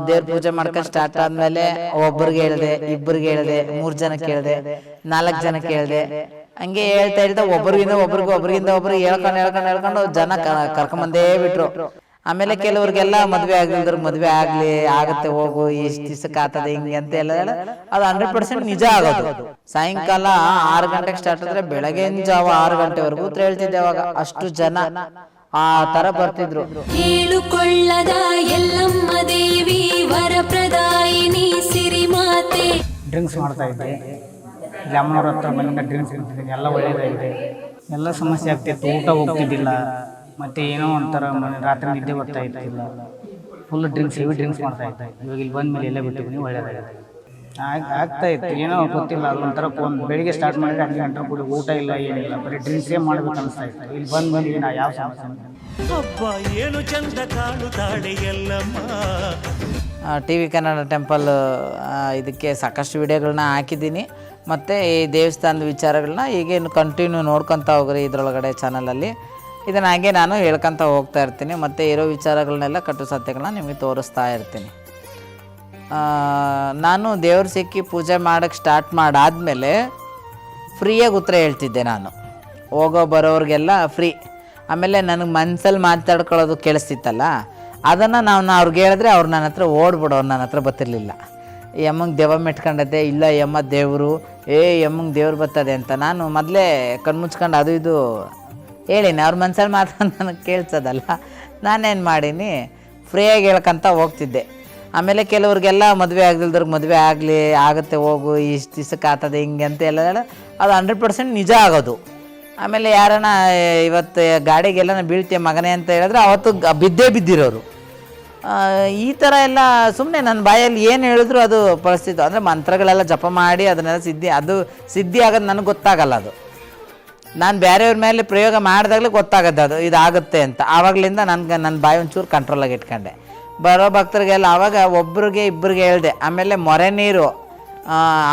ದೇವ್ರ ಪೂಜೆ ಮಾಡ್ಕೊಂಡು ಸ್ಟಾರ್ಟ್ ಆದ್ಮೇಲೆ ಒಬ್ರಿಗೆ ಹೇಳಿದೆ, ಇಬ್ಬರಿಗೆ ಹೇಳಿದೆ, 3 ಜನಕ್ಕೆ ಹೇಳಿದೆ, 4 ಜನಕ್ಕೆ ಹೇಳಿದೆ. ಹಂಗೆ ಹೇಳ್ತಾ ಇರ್ತಾ ಒಬ್ರಿಗಿಂದ ಒಬ್ರಿಗೆ ಹೇಳ್ಕೊಂಡು ಜನ ಕರ್ಕೊಂಬಂದೇ ಬಿಟ್ರು. ಆಮೇಲೆ ಕೆಲವ್ರಿಗೆಲ್ಲ ಮದ್ವೆ ಆಗಿಲ್ದ್ರ ಮದ್ವೆ ಆಗತ್ತೆ ಹೋಗು, ಇಷ್ಟು ದಿವಸಕ್ಕೆ ಆಗ್ತದೆ ಹಿಂಗೆ ಅಂತ ಎಲ್ಲ ಅದು 100% ನಿಜ ಆಗೋದು. ಸಾಯಂಕಾಲ 6 ಗಂಟೆಗೆ ಸ್ಟಾರ್ಟ್ ಆದ್ರೆ ಬೆಳಗಿನ ಜಾವ 6 ಗಂಟೆವರೆಗೂ ಹೇಳ್ತಿದ್ದೆ. ಅವಾಗ ಅಷ್ಟು ಜನ ಆ ತರ ಬರ್ತಿದ್ರು. ಕೇಳುಕೊಳ್ಳದ ಎಲ್ಲಮ್ಮ ದೇವಿ ವರಪ್ರದಾಯಿನಿ ಸಿರಿಮಾತೆ. ಡ್ರಿಂಕ್ಸ್ ಮಾಡ್ತಾ ಇದ್ದೆ, ಇಲ್ಲಿ ಅಮ್ಮನವ್ರ ಹತ್ರ ಮನೆಯಿಂದ ಡ್ರಿಂಕ್ಸ್ ಇರ್ತಿದ್ದೀನಿ. ಎಲ್ಲ ಒಳ್ಳೇದಾಗಿದೆ, ಎಲ್ಲ ಸಮಸ್ಯೆ ಆಗ್ತಿತ್ತು. ಊಟ ಹೋಗ್ತಿದ್ದಿಲ್ಲ, ಮತ್ತು ಏನೋ ಒಂಥರ ರಾತ್ರಿ ನಿದ್ದೆ ಬರ್ತಾ ಇರ್ತಿಲ್ಲ. ಫುಲ್ ಡ್ರಿಂಕ್ಸ್, ಹೆವಿ ಡ್ರಿಂಕ್ಸ್ ಮಾಡ್ತಾ ಇದ್ದೆ. ಇವಾಗ ಇಲ್ಲಿ ಬಂದ ಮೇಲೆ ಎಲ್ಲ ಬಿಟ್ಟಿದ್ದೀನಿ, ಒಳ್ಳೇದಾಗಿದೆ. ಆಗ್ತಾ ಇತ್ತು, ಏನೋ ಗೊತ್ತಿಲ್ಲ. ಅದು ಒಂಥರ ಬೆಳಿಗ್ಗೆ ಸ್ಟಾರ್ಟ್ ಮಾಡಿದ್ರೆ 10 ಗಂಟೆ ಕೂಡ ಊಟ ಇಲ್ಲ, ಏನಿಲ್ಲ, ಬರೀ ಡ್ರಿಂಕ್ಸೇ ಮಾಡ್ಬೇಕು ಅನಿಸ್ತಾ ಇತ್ತು. ಇಲ್ಲಿ ಬಂದು ನಾ ಯಾವ ಸಮಸ್ಯೆ ಏನು ಚಂದ ಕಾಣುತ್ತಾಳೆ ಎಲ್ಲಮ್ಮ. TV ಕನ್ನಡ ಟೆಂಪಲ್ ಇದಕ್ಕೆ ಸಾಕಷ್ಟು ವಿಡಿಯೋಗಳನ್ನ ಹಾಕಿದ್ದೀನಿ. ಮತ್ತು ಈ ದೇವಸ್ಥಾನದ ವಿಚಾರಗಳನ್ನ ಈಗೇನು ಕಂಟಿನ್ಯೂ ನೋಡ್ಕೊತ ಹೋಗ್ರಿ ಇದರೊಳಗಡೆ ಚಾನಲಲ್ಲಿ. ಇದನ್ನು ಹಾಗೆ ನಾನು ಹೇಳ್ಕೊತ ಹೋಗ್ತಾ ಇರ್ತೀನಿ. ಮತ್ತು ಇರೋ ವಿಚಾರಗಳನ್ನೆಲ್ಲ ಕಟ್ಟು ಸತ್ಯಗಳನ್ನ ನಿಮಗೆ ತೋರಿಸ್ತಾ ಇರ್ತೀನಿ. ನಾನು ದೇವ್ರ ಸಿಕ್ಕಿ ಪೂಜೆ ಮಾಡೋಕ್ಕೆ ಸ್ಟಾರ್ಟ್ ಮಾಡಾದಮೇಲೆ ಫ್ರೀಯಾಗಿ ಉತ್ತರ ಹೇಳ್ತಿದ್ದೆ. ನಾನು ಹೋಗೋ ಬರೋರಿಗೆಲ್ಲ ಫ್ರೀ. ಆಮೇಲೆ ನನಗೆ ಮನ್ಸಲ್ಲಿ ಮಾತಾಡ್ಕೊಳ್ಳೋದು ಕೇಳಿಸ್ತಿತ್ತಲ್ಲ, ಅದನ್ನು ನಾನು ಅವ್ರಿಗೆ ಹೇಳಿದ್ರೆ ಅವ್ರು ನನ್ನ ಹತ್ರ ಓಡ್ಬಿಡೋರು, ನನ್ನ ಹತ್ರ ಬರ್ತಿರ್ಲಿಲ್ಲ. ಈ ಅಮ್ಮಂಗೆ ದೆವ್ವ ಮೆಟ್ಕೊಂಡೈತೆ, ಇಲ್ಲ ಈ ಅಮ್ಮ ದೇವರು, ಅಮ್ಮಂಗೆ ದೇವ್ರು ಬರ್ತದೆ ಅಂತ ನಾನು ಮೊದಲೇ ಕಣ್ಮುಚ್ಕೊಂಡು ಅದು ಇದು ಹೇಳೀನಿ. ಅವ್ರ ಮನ್ಸಲ್ಲಿ ಮಾತ್ರ ನನಗೆ ಕೇಳಿಸೋದಲ್ಲ. ನಾನೇನು ಮಾಡೀನಿ, ಫ್ರೀಯಾಗಿ ಹೇಳ್ಕೊಂತ ಹೋಗ್ತಿದ್ದೆ. ಆಮೇಲೆ ಕೆಲವ್ರಿಗೆಲ್ಲ ಮದುವೆ ಆಗದಿಲ್ದ್ರಿಗೆ ಮದುವೆ ಆಗುತ್ತೆ ಹೋಗು, ಇಷ್ಟು ದಿವಸಕ್ಕೆ ಆಗ್ತದೆ ಹಿಂಗೆ ಅಂತ ಎಲ್ಲ ಅದು 100% ನಿಜ ಆಗೋದು. ಆಮೇಲೆ ಯಾರನ್ನ ಇವತ್ತು ಗಾಡಿಗೆಲ್ಲ ಬೀಳ್ತೀಯ ಮಗನೇ ಅಂತ ಹೇಳಿದ್ರೆ ಅವತ್ತು ಬಿದ್ದಿರೋರು. ಈ ಥರ ಎಲ್ಲ ಸುಮ್ಮನೆ ನನ್ನ ಬಾಯಲ್ಲಿ ಏನು ಹೇಳಿದ್ರು ಅದು ಪರಿಸ್ಥಿತಿ. ಅಂದರೆ ಮಂತ್ರಗಳೆಲ್ಲ ಜಪ ಮಾಡಿ ಅದನ್ನೆಲ್ಲ ಸಿದ್ಧಿ ಆಗೋದು ನನಗೆ ಗೊತ್ತಾಗಲ್ಲ. ಅದು ನಾನು ಬೇರೆಯವ್ರ ಮೇಲೆ ಪ್ರಯೋಗ ಮಾಡಿದಾಗಲೇ ಗೊತ್ತಾಗತ್ತೆ ಅದು ಇದಾಗುತ್ತೆ ಅಂತ. ಆವಾಗಲಿಂದ ನನ್ನ ಬಾಯಿ ಒಂಚೂರು ಕಂಟ್ರೋಲಾಗಿ ಇಟ್ಕೊಂಡೆ. ಬರೋ ಭಕ್ತರಿಗೆಲ್ಲ ಆವಾಗ ಒಬ್ರಿಗೆ ಇಬ್ಬರಿಗೆ ಹೇಳಿದೆ. ಆಮೇಲೆ ಮೊರೆ ನೀರು,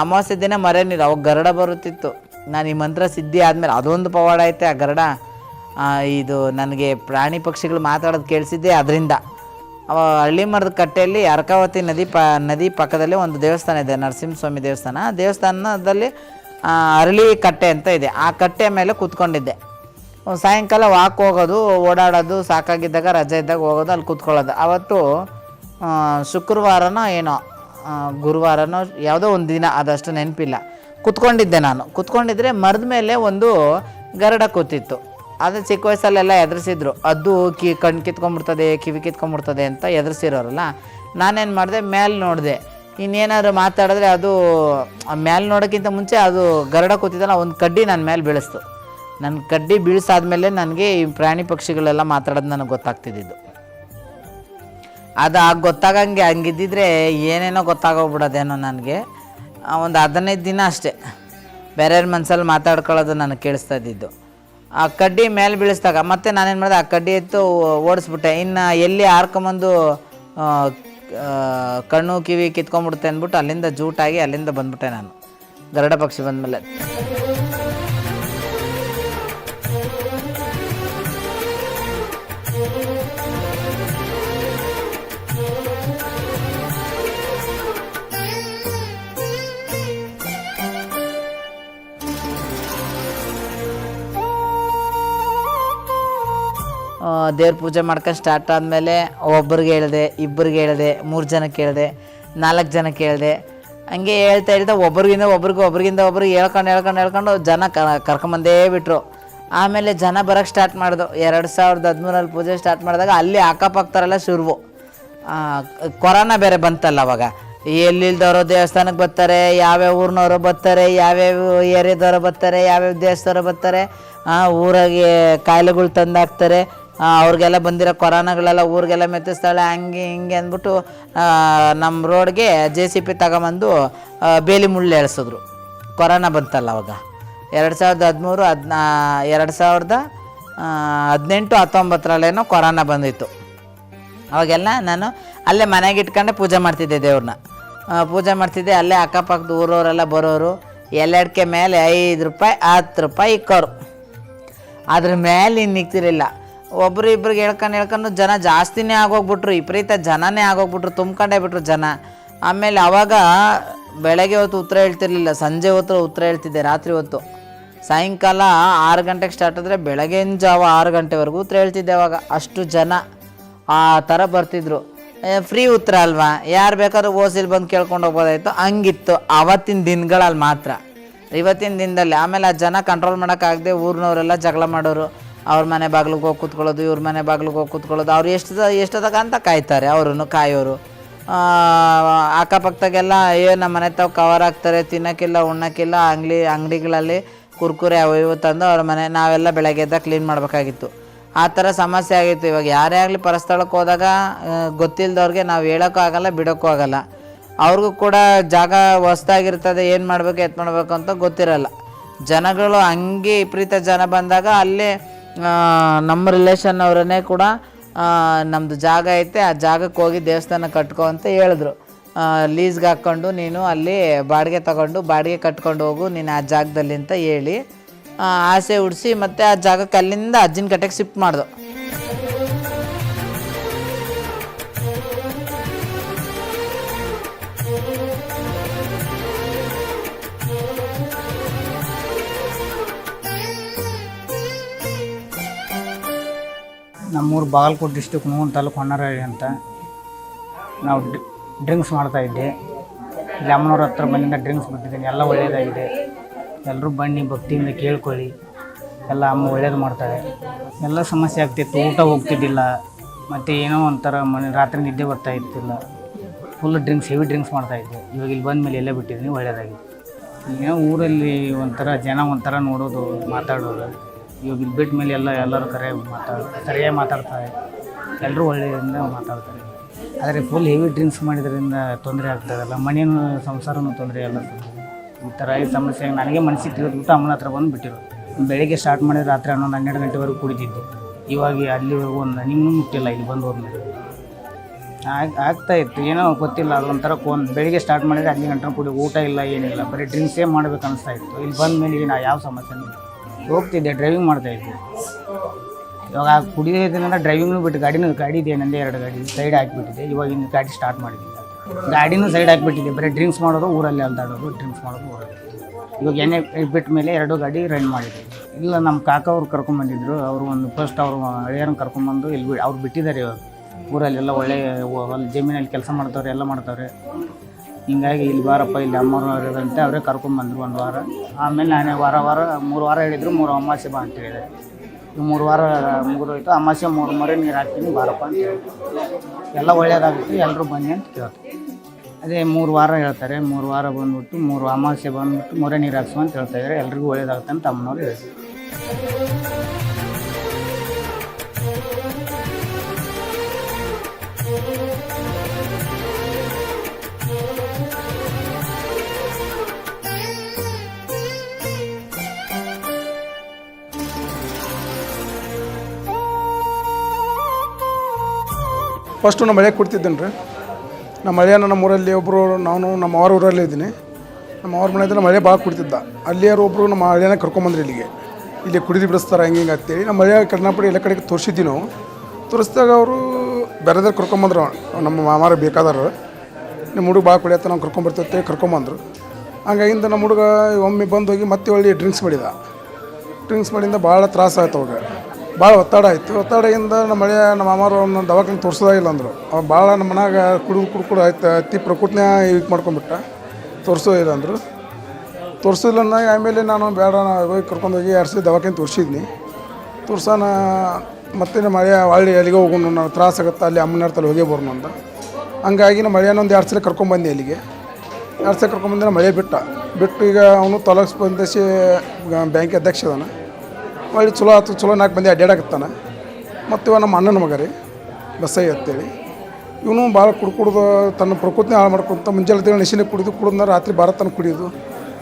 ಅಮಾವಾಸ್ಯೆ ದಿನ ಮೊರೆ ನೀರು, ಅವಾಗ ಗರುಡ ಬರುತ್ತಿತ್ತು. ನಾನು ಈ ಮಂತ್ರ ಸಿದ್ಧಿ ಆದಮೇಲೆ ಅದೊಂದು ಪವಾಡ ಐತೆ. ಆ ಗರುಡ ಇದು ನನಗೆ ಪ್ರಾಣಿ ಪಕ್ಷಿಗಳು ಮಾತಾಡೋದು ಕೇಳಿಸಿದ್ದೆ ಅದರಿಂದ. ಹಳ್ಳಿ ಮರದ ಕಟ್ಟೆಯಲ್ಲಿ ಅರ್ಕಾವತಿ ನದಿ ಪಕ್ಕದಲ್ಲಿ ಒಂದು ದೇವಸ್ಥಾನ ಇದೆ, ನರಸಿಂಹಸ್ವಾಮಿ ದೇವಸ್ಥಾನ. ಆ ದೇವಸ್ಥಾನದಲ್ಲಿ ಅರಳಿ ಕಟ್ಟೆ ಅಂತ ಇದೆ. ಆ ಕಟ್ಟೆ ಮೇಲೆ ಕೂತ್ಕೊಂಡಿದ್ದೆ. ಸಾಯಂಕಾಲ ವಾಕ್ ಹೋಗೋದು, ಓಡಾಡೋದು, ಸಾಕಾಗಿದ್ದಾಗ ರಜೆ ಇದ್ದಾಗ ಹೋಗೋದು, ಅಲ್ಲಿ ಕೂತ್ಕೊಳ್ಳೋದು. ಅವತ್ತು ಶುಕ್ರವಾರನೋ ಏನೋ ಗುರುವಾರನೋ ಯಾವುದೋ ಒಂದು ದಿನ, ಅದಷ್ಟು ನೆನಪಿಲ್ಲ. ಕೂತ್ಕೊಂಡಿದ್ದೆ ನಾನು. ಕೂತ್ಕೊಂಡಿದ್ರೆ ಮರದ ಮೇಲೆ ಒಂದು ಗರುಡ ಕೂತಿತ್ತು. ಅದು ಚಿಕ್ಕ ವಯಸ್ಸಲ್ಲೆಲ್ಲ ಎದುರಿಸಿದ್ರು. ಅದು ಕಣ್ಣು ಕಿತ್ಕೊಂಡ್ಬಿಡ್ತದೆ, ಕಿವಿ ಕಿತ್ಕೊಂಡ್ಬಿಡ್ತದೆ ಅಂತ ಎದುರಿಸಿರೋರಲ್ಲ. ನಾನೇನು ಮಾಡಿದೆ, ಮೇಲೆ ನೋಡಿದೆ. ಇನ್ನೇನಾದ್ರು ಮಾತಾಡಿದ್ರೆ ಅದು ಮೇಲೆ ನೋಡೋಕ್ಕಿಂತ ಮುಂಚೆ ಅದು ಗರುಡ ಕೂತಿದ್ದಲ್ಲ, ಒಂದು ಕಡ್ಡಿ ನನ್ನ ಮೇಲೆ ಬೀಳಿಸ್ತು. ನನ್ನ ಕಡ್ಡಿ ಬೀಳಿಸಾದ್ಮೇಲೆ ನನಗೆ ಈ ಪ್ರಾಣಿ ಪಕ್ಷಿಗಳೆಲ್ಲ ಮಾತಾಡೋದು ನನಗೆ ಗೊತ್ತಾಗ್ತಿದ್ದು. ಅದು ಆಗ ಗೊತ್ತಾಗಂಗೆ ಹಂಗಿದ್ದಿದ್ರೆ ಏನೇನೋ ಗೊತ್ತಾಗೋಗ್ಬಿಡೋದೇನೋ ನನಗೆ. ಒಂದು 15 ದಿನ ಅಷ್ಟೇ ಬೇರೆಯವ್ರ ಮನಸ್ಸಲ್ಲಿ ಮಾತಾಡ್ಕೊಳ್ಳೋದು ನನಗೆ ಕೇಳಿಸ್ತಾ ಇದ್ದಿದ್ದು. ಆ ಕಡ್ಡಿ ಮೇಲೆ ಬೀಳಿಸ್ದಾಗ ಮತ್ತೆ ನಾನೇನು ಮಾಡಿದೆ, ಆ ಕಡ್ಡಿ ಎತ್ತು ಓಡಿಸ್ಬಿಟ್ಟೆ. ಇನ್ನು ಎಲ್ಲಿ ಹಾರ್ಕೊಂಬಂದು ಕಣ್ಣು ಕಿವಿ ಕಿತ್ಕೊಂಡ್ಬಿಡುತ್ತೆ ಅಂದ್ಬಿಟ್ಟು ಅಲ್ಲಿಂದ ಜೂಟಾಗಿ ಅಲ್ಲಿಂದ ಬಂದ್ಬಿಟ್ಟೆ ನಾನು. ಗರುಡ ಪಕ್ಷಿ ಬಂದಮೇಲೆ ದೇವ್ರ ಪೂಜೆ ಮಾಡ್ಕೊಂಡು ಸ್ಟಾರ್ಟ್ ಆದಮೇಲೆ ಒಬ್ರಿಗೆ ಹೇಳಿದೆ, ಇಬ್ಬರಿಗೆ ಹೇಳಿದೆ, 3 ಜನಕ್ಕೆ ಹೇಳಿದೆ, 4 ಜನಕ್ಕೆ ಹೇಳಿದೆ. ಹಂಗೆ ಹೇಳ್ತಾ ಒಬ್ರಿಗಿಂದ ಒಬ್ರಿಗೆ ಹೇಳ್ಕೊಂಡು ಜನ ಕರ್ಕೊಂಬಂದೇ ಬಿಟ್ಟರು. ಆಮೇಲೆ ಜನ ಬರೋಕ್ಕೆ ಸ್ಟಾರ್ಟ್ ಮಾಡಿದ್ರು. 2013 ಪೂಜೆ ಸ್ಟಾರ್ಟ್ ಮಾಡಿದಾಗ ಅಲ್ಲಿ ಅಕ್ಕಪಕ್ಕದವರೆಲ್ಲ ಶುರುವು. ಕೊರೋನಾ ಬೇರೆ ಬಂತಲ್ಲ ಅವಾಗ. ಎಲ್ಲಿಲ್ದವರು ದೇವಸ್ಥಾನಕ್ಕೆ ಬರ್ತಾರೆ, ಯಾವ್ಯಾವ ಊರಿನವರು ಬರ್ತಾರೆ, ಯಾವ್ಯಾವ ಏರಿಯಾದವರು ಬರ್ತಾರೆ, ಯಾವ್ಯಾವ ದೇಶದವರು ಬರ್ತಾರೆ, ಊರಾಗೆ ಕಾಯಿಲೆಗಳು ತಂದಾಕ್ತಾರೆ. ಅವ್ರಿಗೆಲ್ಲ ಬಂದಿರೋ ಕೊರೋನಾಗಳೆಲ್ಲ ಊರಿಗೆಲ್ಲ ಮೆತ್ತಿಸ್ತಾಳೆ, ಹಂಗೆ ಹಿಂಗೆ ಅಂದ್ಬಿಟ್ಟು ನಮ್ಮ ರೋಡ್ಗೆ JCP ತಗೊಂಬಂದು ಬೇಲಿ ಮುಳ್ಳು ಎಳ್ಸಿದ್ರು. ಕೊರೋನಾ ಬಂತಲ್ಲ ಅವಾಗ 2018-19 ಕೊರೋನಾ ಬಂದಿತ್ತು. ಅವಾಗೆಲ್ಲ ನಾನು ಅಲ್ಲೇ ಮನೆಗೆ ಇಟ್ಕೊಂಡೆ ಪೂಜೆ ಮಾಡ್ತಿದ್ದೆ. ದೇವ್ರನ್ನ ಪೂಜೆ ಮಾಡ್ತಿದ್ದೆ. ಅಲ್ಲೇ ಅಕ್ಕಪಕ್ಕದ ಊರವರೆಲ್ಲ ಬರೋರು. ಎಲ್ಲೆಡ್ಕೆ ಮೇಲೆ 5 ರೂಪಾಯಿ 10 ರೂಪಾಯಿ ಇಕ್ಕೋರು. ಅದ್ರ ಮೇಲೆ ಇನ್ನು ನಿಗ್ತಿರಲಿಲ್ಲ. ಒಬ್ರು ಇಬ್ರಿಗೆ ಹೇಳ್ಕೊಂಡು ಜನ ಜಾಸ್ತಿನೇ ಆಗೋಗ್ಬಿಟ್ರು, ವಿಪರೀತ ಜನನೇ ಆಗೋಗ್ಬಿಟ್ರು, ತುಂಬ್ಕೊಂಡೇ ಬಿಟ್ರು ಜನ. ಆಮೇಲೆ ಆವಾಗ ಬೆಳಗ್ಗೆ ಹೊತ್ತು ಉತ್ತರ ಹೇಳ್ತಿರ್ಲಿಲ್ಲ, ಸಂಜೆ ಹೊತ್ತು ಉತ್ತರ ಹೇಳ್ತಿದ್ದೆ, ರಾತ್ರಿ ಹೊತ್ತು. ಸಾಯಂಕಾಲ 6 ಗಂಟೆಗೆ ಸ್ಟಾರ್ಟ್ ಆದರೆ ಬೆಳಗಿನ ಜಾವ 6 ಗಂಟೆವರೆಗೂ ಉತ್ತರ ಹೇಳ್ತಿದ್ದೆ. ಅವಾಗ ಅಷ್ಟು ಜನ ಆ ಥರ ಬರ್ತಿದ್ರು. ಫ್ರೀ ಉತ್ತರ ಅಲ್ವಾ, ಯಾರು ಬೇಕಾದ್ರೂ ಓಸಿಲ್ ಬಂದು ಕೇಳ್ಕೊಂಡು ಹೋಗ್ಬೋದಾಯ್ತು, ಹಂಗಿತ್ತು ಆವತ್ತಿನ ದಿನಗಳಲ್ಲಿ ಮಾತ್ರ. ಇವತ್ತಿನ ದಿನದಲ್ಲಿ ಆಮೇಲೆ ಆ ಜನ ಕಂಟ್ರೋಲ್ ಮಾಡೋಕ್ಕಾಗದೆ ಊರಿನವರೆಲ್ಲ ಜಗಳ ಮಾಡೋರು. ಅವ್ರ ಮನೆ ಬಾಗಿಲಿಗೆ ಹೋಗಿ ಕೂತ್ಕೊಳ್ಳೋದು, ಇವ್ರ ಮನೆ ಬಾಗಿಲಿಗೆ ಹೋಗಿ ಕೂತ್ಕೊಳ್ಳೋದು. ಅವ್ರು ಎಷ್ಟೊತ್ತಾಗ ಅಂತ ಕಾಯ್ತಾರೆ, ಅವ್ರೂ ಕಾಯೋರು. ಅಕ್ಕಪಕ್ಕದಾಗೆಲ್ಲ ನಮ್ಮ ಮನೆ ತಾವು ಕವರ್ ಆಗ್ತಾರೆ, ತಿನ್ನೋಕ್ಕಿಲ್ಲ ಉಣ್ಣೋಕ್ಕಿಲ್ಲ, ಅಂಗಡಿಗಳಲ್ಲಿ ಕುರ್ಕುರೆ ಅವು ಇವು ತಂದು ಅವ್ರ ಮನೆ ನಾವೆಲ್ಲ ಬೆಳಗ್ಗೆ ಎದ್ದ ಕ್ಲೀನ್ ಮಾಡಬೇಕಾಗಿತ್ತು. ಆ ಥರ ಸಮಸ್ಯೆ ಆಗಿತ್ತು. ಇವಾಗ ಯಾರೇ ಆಗಲಿ ಪರಸ್ಥಳಕ್ಕೆ ಹೋದಾಗ ಗೊತ್ತಿಲ್ಲದವ್ರಿಗೆ ನಾವು ಹೇಳೋಕ್ಕೂ ಆಗಲ್ಲ, ಬಿಡೋಕ್ಕೂ ಆಗಲ್ಲ. ಅವ್ರಿಗೂ ಕೂಡ ಜಾಗ ಹೊಸ್ದಾಗಿರ್ತದೆ, ಏನು ಮಾಡಬೇಕು ಎತ್ತು ಮಾಡಬೇಕು ಅಂತ ಗೊತ್ತಿರಲ್ಲ. ಜನಗಳು ಹಂಗೆ ವಿಪರೀತ ಜನ ಬಂದಾಗ ಅಲ್ಲೇ ನಮ್ಮ ರಿಲೇಷನ್ ಅವರನ್ನೇ ಕೂಡ ನಮ್ಮದು ಜಾಗ ಐತೆ, ಆ ಜಾಗಕ್ಕೆ ಹೋಗಿ ದೇವಸ್ಥಾನ ಕಟ್ಕೊ ಅಂತ ಹೇಳಿದ್ರು. ಲೀಸ್ಗೆ ಹಾಕ್ಕೊಂಡು ನೀನು ಅಲ್ಲಿ ಬಾಡಿಗೆ ತಗೊಂಡು ಬಾಡಿಗೆ ಕಟ್ಕೊಂಡು ಹೋಗು ನೀನು ಆ ಜಾಗದಲ್ಲಿ ಅಂತ ಹೇಳಿ ಆಸೆ ಹುಡ್ಸಿ ಮತ್ತು ಆ ಜಾಗಕ್ಕೆ ಅಲ್ಲಿಂದ ಅಜ್ಜಿನ ಕಟ್ಟೆಗೆ ಶಿಫ್ಟ್ ಮಾಡ್ದು. ನಮ್ಮೂರು ಬಾಗಲಕೋಟೆ ಡಿಸ್ಟಿಕ್ ಮೂನ್ ತಾಲೂಕು ಹೊನ್ನಾರಹಳ್ಳಿ ಅಂತ. ನಾವು ಡ್ರಿಂಕ್ಸ್ ಮಾಡ್ತಾಯಿದ್ದೆ. ಇಲ್ಲಿ ಅಮ್ಮನವ್ರ ಹತ್ರ ಮನೆಯಿಂದ ಡ್ರಿಂಕ್ಸ್ ಬಿಟ್ಟಿದ್ದೀನಿ. ಎಲ್ಲ ಒಳ್ಳೆಯದಾಗಿದೆ. ಎಲ್ಲರೂ ಬನ್ನಿ, ಭಕ್ತಿಯಿಂದ ಕೇಳ್ಕೊಳ್ಳಿ. ಎಲ್ಲ ಅಮ್ಮ ಒಳ್ಳೇದು ಮಾಡ್ತಾರೆ. ಎಲ್ಲ ಸಮಸ್ಯೆ ಆಗ್ತಿತ್ತು, ಊಟ ಹೋಗ್ತಿದ್ದಿಲ್ಲ, ಮತ್ತು ಏನೋ ಒಂಥರ ರಾತ್ರಿ ನಿದ್ದೆ ಬರ್ತಾ ಇರ್ತಿಲ್ಲ. ಫುಲ್ ಡ್ರಿಂಕ್ಸ್, ಹೆವಿ ಡ್ರಿಂಕ್ಸ್ ಮಾಡ್ತಾಯಿದ್ದೆ. ಇವಾಗ ಇಲ್ಲಿ ಬಂದ ಮೇಲೆ ಎಲ್ಲ ಬಿಟ್ಟಿದ್ದೀನಿ, ಒಳ್ಳೆಯದಾಗಿದೆ. ಏನೋ ಊರಲ್ಲಿ ಒಂಥರ ಜನ ಒಂಥರ ನೋಡೋದು, ಮಾತಾಡೋದು. ಇವಾಗ ಇಲ್ಲಿ ಬಿಟ್ಟ ಮೇಲೆ ಎಲ್ಲರೂ ಸರಿಯಾಗಿ ಮಾತಾಡ್ತಾರೆ. ಎಲ್ಲರೂ ಒಳ್ಳೆಯದಿಂದ ಮಾತಾಡ್ತಾರೆ. ಆದರೆ ಫುಲ್ ಹೆವಿ ಡ್ರಿಂಕ್ಸ್ ಮಾಡಿದ್ರಿಂದ ತೊಂದರೆ ಆಗ್ತದಲ್ಲ, ಮನೇನೂ ಸಂಸಾರನೂ ತೊಂದರೆ ಎಲ್ಲ. ಈ ಥರ ಈ ಸಮಸ್ಯೆ ನನಗೆ ಮನಸ್ಸಿಗೆ ತಿಳಿದ್ಬಿಟ್ಟು ಅಮ್ಮನ ಹತ್ರ ಬಂದು ಬಿಟ್ಟಿರೋದು. ಬೆಳಿಗ್ಗೆ ಸ್ಟಾರ್ಟ್ ಮಾಡಿದ್ರೆ ರಾತ್ರಿ 11-12 ಗಂಟೆವರೆಗೂ ಕುಡಿತಿದ್ದೆ. ಇವಾಗ ಅಲ್ಲಿವರೆಗೂ ಒಂದು ನಿಮ್ಮನ್ನೂ ಮುಟ್ಟಿಲ್ಲ. ಇಲ್ಲಿ ಬಂದು ಹೋದ್ಮೇಲೆ ಆಗ್ತಾಯಿತ್ತು, ಏನೋ ಗೊತ್ತಿಲ್ಲ. ಅದೊಂಥರ ಬೆಳಿಗ್ಗೆ ಸ್ಟಾರ್ಟ್ ಮಾಡಿದರೆ 10 ಗಂಟೆ ಕುಡಿ, ಊಟ ಇಲ್ಲ ಏನಿಲ್ಲ, ಬರೀ ಡ್ರಿಂಕ್ಸೇ ಮಾಡ್ಬೇಕು ಅನಿಸ್ತಾ ಇತ್ತು. ಇಲ್ಲಿ ಬಂದ ಮೇಲೆ ನಾ ಯಾವ ಸಮಸ್ಯೆನೂ ಹೋಗ್ತಿದ್ದೆ, ಡ್ರೈವಿಂಗ್ ಮಾಡ್ತಾಯಿದ್ದೆ. ಇವಾಗ ಕುಡಿಯೋದ್ರಿಂದ ಡ್ರೈವಿಂಗ್ನು ಬಿಟ್ಟು ಗಾಡಿ ಇದೆ ನಂದೇ 2 ಗಾಡಿ ಸೈಡ್ ಹಾಕಿಬಿಟ್ಟಿದ್ದೆ. ಇವಾಗ ಇನ್ನು ಗಾಡಿ ಸ್ಟಾರ್ಟ್ ಮಾಡಿದ್ದೀನಿ, ಗಾಡಿನೂ ಸೈಡ್ ಹಾಕಿಬಿಟ್ಟಿದ್ದೆ. ಬರೀ ಡ್ರಿಂಕ್ಸ್ ಮಾಡೋದು, ಊರಲ್ಲಿ ಅಲ್ದಾಡೋದು, ಡ್ರಿಂಕ್ಸ್ ಮಾಡೋದು ಊರಲ್ಲಿ. ಇವಾಗ ಎಣ್ಣೆ ಬಿಟ್ಟ ಮೇಲೆ 2 ಗಾಡಿ ರನ್ ಮಾಡಿದ್ದೆ. ಇಲ್ಲ ನಮ್ಮ ಕಾಕ ಅವ್ರು ಕರ್ಕೊಂಬಂದಿದ್ರು. ಅವರು ಫಸ್ಟ್ ಅವರು ಹಳೆಯರನ್ನು ಕರ್ಕೊಂಬಂದು ಇಲ್ಲಿ ಅವ್ರು ಬಿಟ್ಟಿದ್ದಾರೆ. ಇವಾಗ ಊರಲ್ಲೆಲ್ಲ ಒಳ್ಳೆ ಜಮೀನಲ್ಲಿ ಕೆಲಸ ಮಾಡ್ತವ್ರೆ, ಎಲ್ಲ ಮಾಡ್ತವ್ರೆ. ಹಿಂಗಾಗಿ ಇಲ್ಲಿ ಬಾರಪ್ಪ, ಇಲ್ಲಿ ಅಮ್ಮವ್ರು ಅಂತ ಅವರೇ ಕರ್ಕೊಂಬಂದರು 1 ವಾರ. ಆಮೇಲೆ ನಾನೇ ವಾರ 3 ವಾರ ಹೇಳಿದರು. 3 ಅಮಾವಾಸ್ಯೆ ಬಾ ಅಂತ ಹೇಳಿದ್ದಾರೆ. 3 ವಾರ ಮುಗಿದೋಯ್ತು. ಅಮಾವಾಸ್ಯೆ 3 ಮೊರೆ ನೀರು ಹಾಕ್ತೀನಿ ಬಾರಪ್ಪ ಅಂತ ಹೇಳಿ. ಎಲ್ಲ ಒಳ್ಳೆಯದಾಗುತ್ತೆ, ಎಲ್ಲರೂ ಬನ್ನಿ ಅಂತ ಕೇಳ್ತಾರೆ. ಅದೇ 3 ವಾರ ಹೇಳ್ತಾರೆ. 3 ವಾರ ಬಂದ್ಬಿಟ್ಟು 3 ಅಮಾವಾಸ್ಯೆ ಬಂದ್ಬಿಟ್ಟು ಮೊರೆ ನೀರು ಹಾಕ್ಸು ಅಂತ ಹೇಳ್ತಾಯಿದ್ದಾರೆ. ಎಲ್ರಿಗೂ ಒಳ್ಳೆಯದಾಗುತ್ತೆ ಅಂತ ಅಮ್ಮನವ್ರು ಹೇಳಿದ್ರು. ಫಸ್ಟು ನಮ್ಮ ಮಳೆ ಕೊಡ್ತಿದ್ದೇನೆ ರೀ. ನಮ್ಮ ಮಳೆಯನ್ನು ನಮ್ಮೂರಲ್ಲಿ ಒಬ್ಬರು, ನಮ್ಮ ಅವ್ರ ಊರಲ್ಲಿ ಇದ್ದೀನಿ. ನಮ್ಮ ಅವ್ರ ಮನೆಯಿಂದ ಮಳೆ ಭಾಳ ಕುಡ್ತಿದ್ದ. ಅಲ್ಲಿಯವರು ಒಬ್ಬರು ನಮ್ಮ ಹಳೆಯನ್ನ ಕರ್ಕೊಂಬಂದ್ರಿ ಇಲ್ಲಿ ಕುಡಿದು ಬಿಡಿಸ್ತಾರೆ ಹಂಗೆ ಅಂತೇಳಿ. ನಮ್ಮ ಮಳೆ ಕರ್ನಾಪಡಿ ಎಲ್ಲ ಕಡೆಗೆ ತೋರಿಸಿದ್ವಿ ನಾವು. ತೋರಿಸಿದಾಗ ಅವರು ಬೇರೆದಾರು ಕರ್ಕೊಂಬಂದ್ರು. ನಮ್ಮ ಮಾಮಾರ ಬೇಕಾದವರು, ನಿಮ್ಮ ಹುಡುಗ ಭಾಳ ಕುಡಿಯತ್ತ ನಾವು ಕರ್ಕೊಂಬರ್ತೇವೆ ಕರ್ಕೊಂಬಂದರು. ಹಂಗಾಗಿಂದ ನಮ್ಮ ಹುಡುಗ ಒಮ್ಮೆ ಬಂದು ಹೋಗಿ ಮತ್ತೆ ಒಳ್ಳೆ ಡ್ರಿಂಕ್ಸ್ ಮಾಡಿಂದ ಭಾಳ ತ್ರಾಸ ಆಯ್ತು. ಅವಾಗ ಭಾಳ ಒತ್ತಡ ಆಯಿತು. ಒತ್ತಡದಿಂದ ನಮ್ಮ ಮಾಮಾರು ಒಂದು ದವಾಖಾನೆ ತೋರಿಸೋದಾಗಿಲ್ಲ ಅಂದರು. ಅವಾಗ ಭಾಳ ನಮ್ಮ ಮನ್ಯಾಗ ಕುಡಿದು ಆಯ್ತು, ಅತಿ ಪ್ರಕೃತಿನ ಇದು ಮಾಡ್ಕೊಂಬಿಟ್ಟ. ತೋರಿಸೋದಿಲ್ಲ ಅಂದರು. ತೋರಿಸೋದಿಲ್ಲ ಅಂದಾಗ ಆಮೇಲೆ ನಾನು ಬೇಡ ಹೋಗಿ ಕರ್ಕೊಂಡೋಗಿ 2 ಸಲ ದವಾಖಾನೆ ತೋರಿಸಿದ್ನಿ. ತೋರ್ಸೋಣ ಮತ್ತೆ ನಮ್ಮ ಹೊಳ್ಳಿ ಅಲ್ಲಿಗೆ ಹೋಗೋಣ, ನಾವು ತ್ರಾಸಾಗುತ್ತೆ, ಅಲ್ಲಿ ಅಮ್ಮನ ತಲೆ ಹೋಗೇ ಬರೋಣ ಅಂತ. ಹಂಗಾಗಿ ನಮ್ಮ ಮಳೆಯನ್ನು 2 ಸಲ ಕರ್ಕೊಂಬಂದೆ ಅಲ್ಲಿಗೆ. 2 ಸಲ ಕರ್ಕೊಂಬಂದ್ರೆ ಮಳೆ ಬಿಟ್ಟು ಈಗ ಅವನು ತಾಲೂಕು ಸ್ಪಂದಿಸಿ ಬ್ಯಾಂಕ್ ಅಧ್ಯಕ್ಷ ಅದಾನ. ಹೊಳ್ಳಿ ಚಲೋ 4 ಮಂದಿ ಅಡ್ಡಾಡಕತ್ತಾನ. ಮತ್ತು ಇವ ನಮ್ಮ ಅಣ್ಣನ ಮಗ ರೀ ಬಸಯ್ಯ ಅಂತೇಳಿ. ಇವನು ಭಾಳ ಕುಡ್ದು ತನ್ನ ಪ್ರಕೃತಿನ ಹಾಳು ಮಾಡ್ಕೊಂತ ಮುಂಜಾನೆ ತಿಂಗಳು ನೆಸಿನಾಗ ಕುಡಿದ್ನ ರಾತ್ರಿ ಭಾರತನ ಕುಡಿಯೋದು.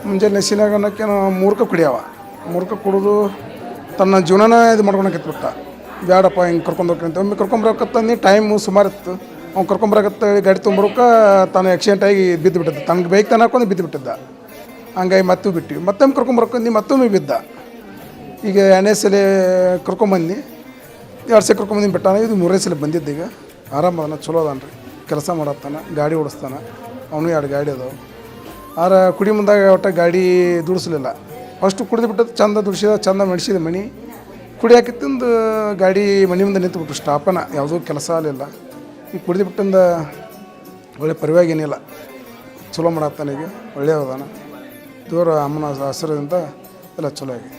ಮುಂಜಾನೆ ನೆಸಿನಾಗ ಅನ್ನೋಕ್ಕೆ 3 ಕುಡಿದು ತನ್ನ ಜೀವನನ ಇದು ಮಾಡ್ಕೊಳಕತ್ಬಿಟ್ಟ. ಬೇಡಪ್ಪ ಹಿಂಗೆ ಕರ್ಕೊಂಡೋಗ್ರಿ ಒಮ್ಮೆ ಕರ್ಕೊಂಬರಕತ್ತಂದು ಟೈಮು ಸುಮಾರು ಇತ್ತು. ಅವ್ನು ಕರ್ಕೊಂಬರಕತ್ತ ಗಾಡಿ ತೊಗೊಂಬರೋಕೆ ತಾನು ಆಕ್ಸಿಡೆಂಟ್ ಆಗಿ ಬಿದ್ದು ಬಿಟ್ಟಿದ್ದ. ತನಗೆ ಬೈಕ್ ತಾನು ಹಾಕೊಂಡು ಬಿದ್ದು ಬಿಟ್ಟಿದ್ದ. ಹಂಗಾಗಿ ಮತ್ತೆ ಬಿಟ್ಟಿವಿ. ಮತ್ತೊಮ್ಮೆ ಕರ್ಕೊಂಬರಕಂದು ಮತ್ತೊಮ್ಮೆ ಬಿದ್ದ. ಈಗ 2ನೇ ಸಲ ಕರ್ಕೊಂಬಂದು 2 ಸಲ ಕರ್ಕೊಂಬಂದಿನ ಬೆಟ್ಟ ಇದು 3ನೇ ಸಲ ಬಂದಿದ್ದು. ಈಗ ಆರಾಮದಾನ, ಚಲೋ ಅದಾನ ರೀ, ಕೆಲಸ ಮಾಡತ್ತಾನ, ಗಾಡಿ ಓಡಿಸ್ತಾನ. ಅವನು 2 ಗಾಡಿ ಅದಾವೆ. ಆದ್ರೆ ಕುಡಿ ಮುಂದಾಗ ಒಟ್ಟ ಗಾಡಿ ದುಡಿಸ್ಲಿಲ್ಲ. ಫಸ್ಟು ಕುಡಿದು ಬಿಟ್ಟದ್ದು ಚಂದ ದುಡಿಸಿದ, ಚಂದ ನಡೆಸಿದ ಮನೆ. ಕುಡಿ ಹಾಕಿತ್ತಂದು ಗಾಡಿ ಮನೆ ಮುಂದೆ ನಿಂತುಬಿಟ್ರು, ಸ್ಟಾಪನ ಯಾವುದೂ ಕೆಲಸ ಆಗಲಿಲ್ಲ. ಈಗ ಕುಡಿದು ಬಿಟ್ಟಿಂದ ಒಳ್ಳೆ ಪರಿವಾಗಿ ಏನಿಲ್ಲ, ಚಲೋ ಮಾಡತ್ತಾನೀಗ, ಒಳ್ಳೆಯದಾನ. ದೇವರ ಅಮ್ಮನ ಹೆಸರಿಂದ ಎಲ್ಲ ಚಲೋ ಆಗಿದೆ.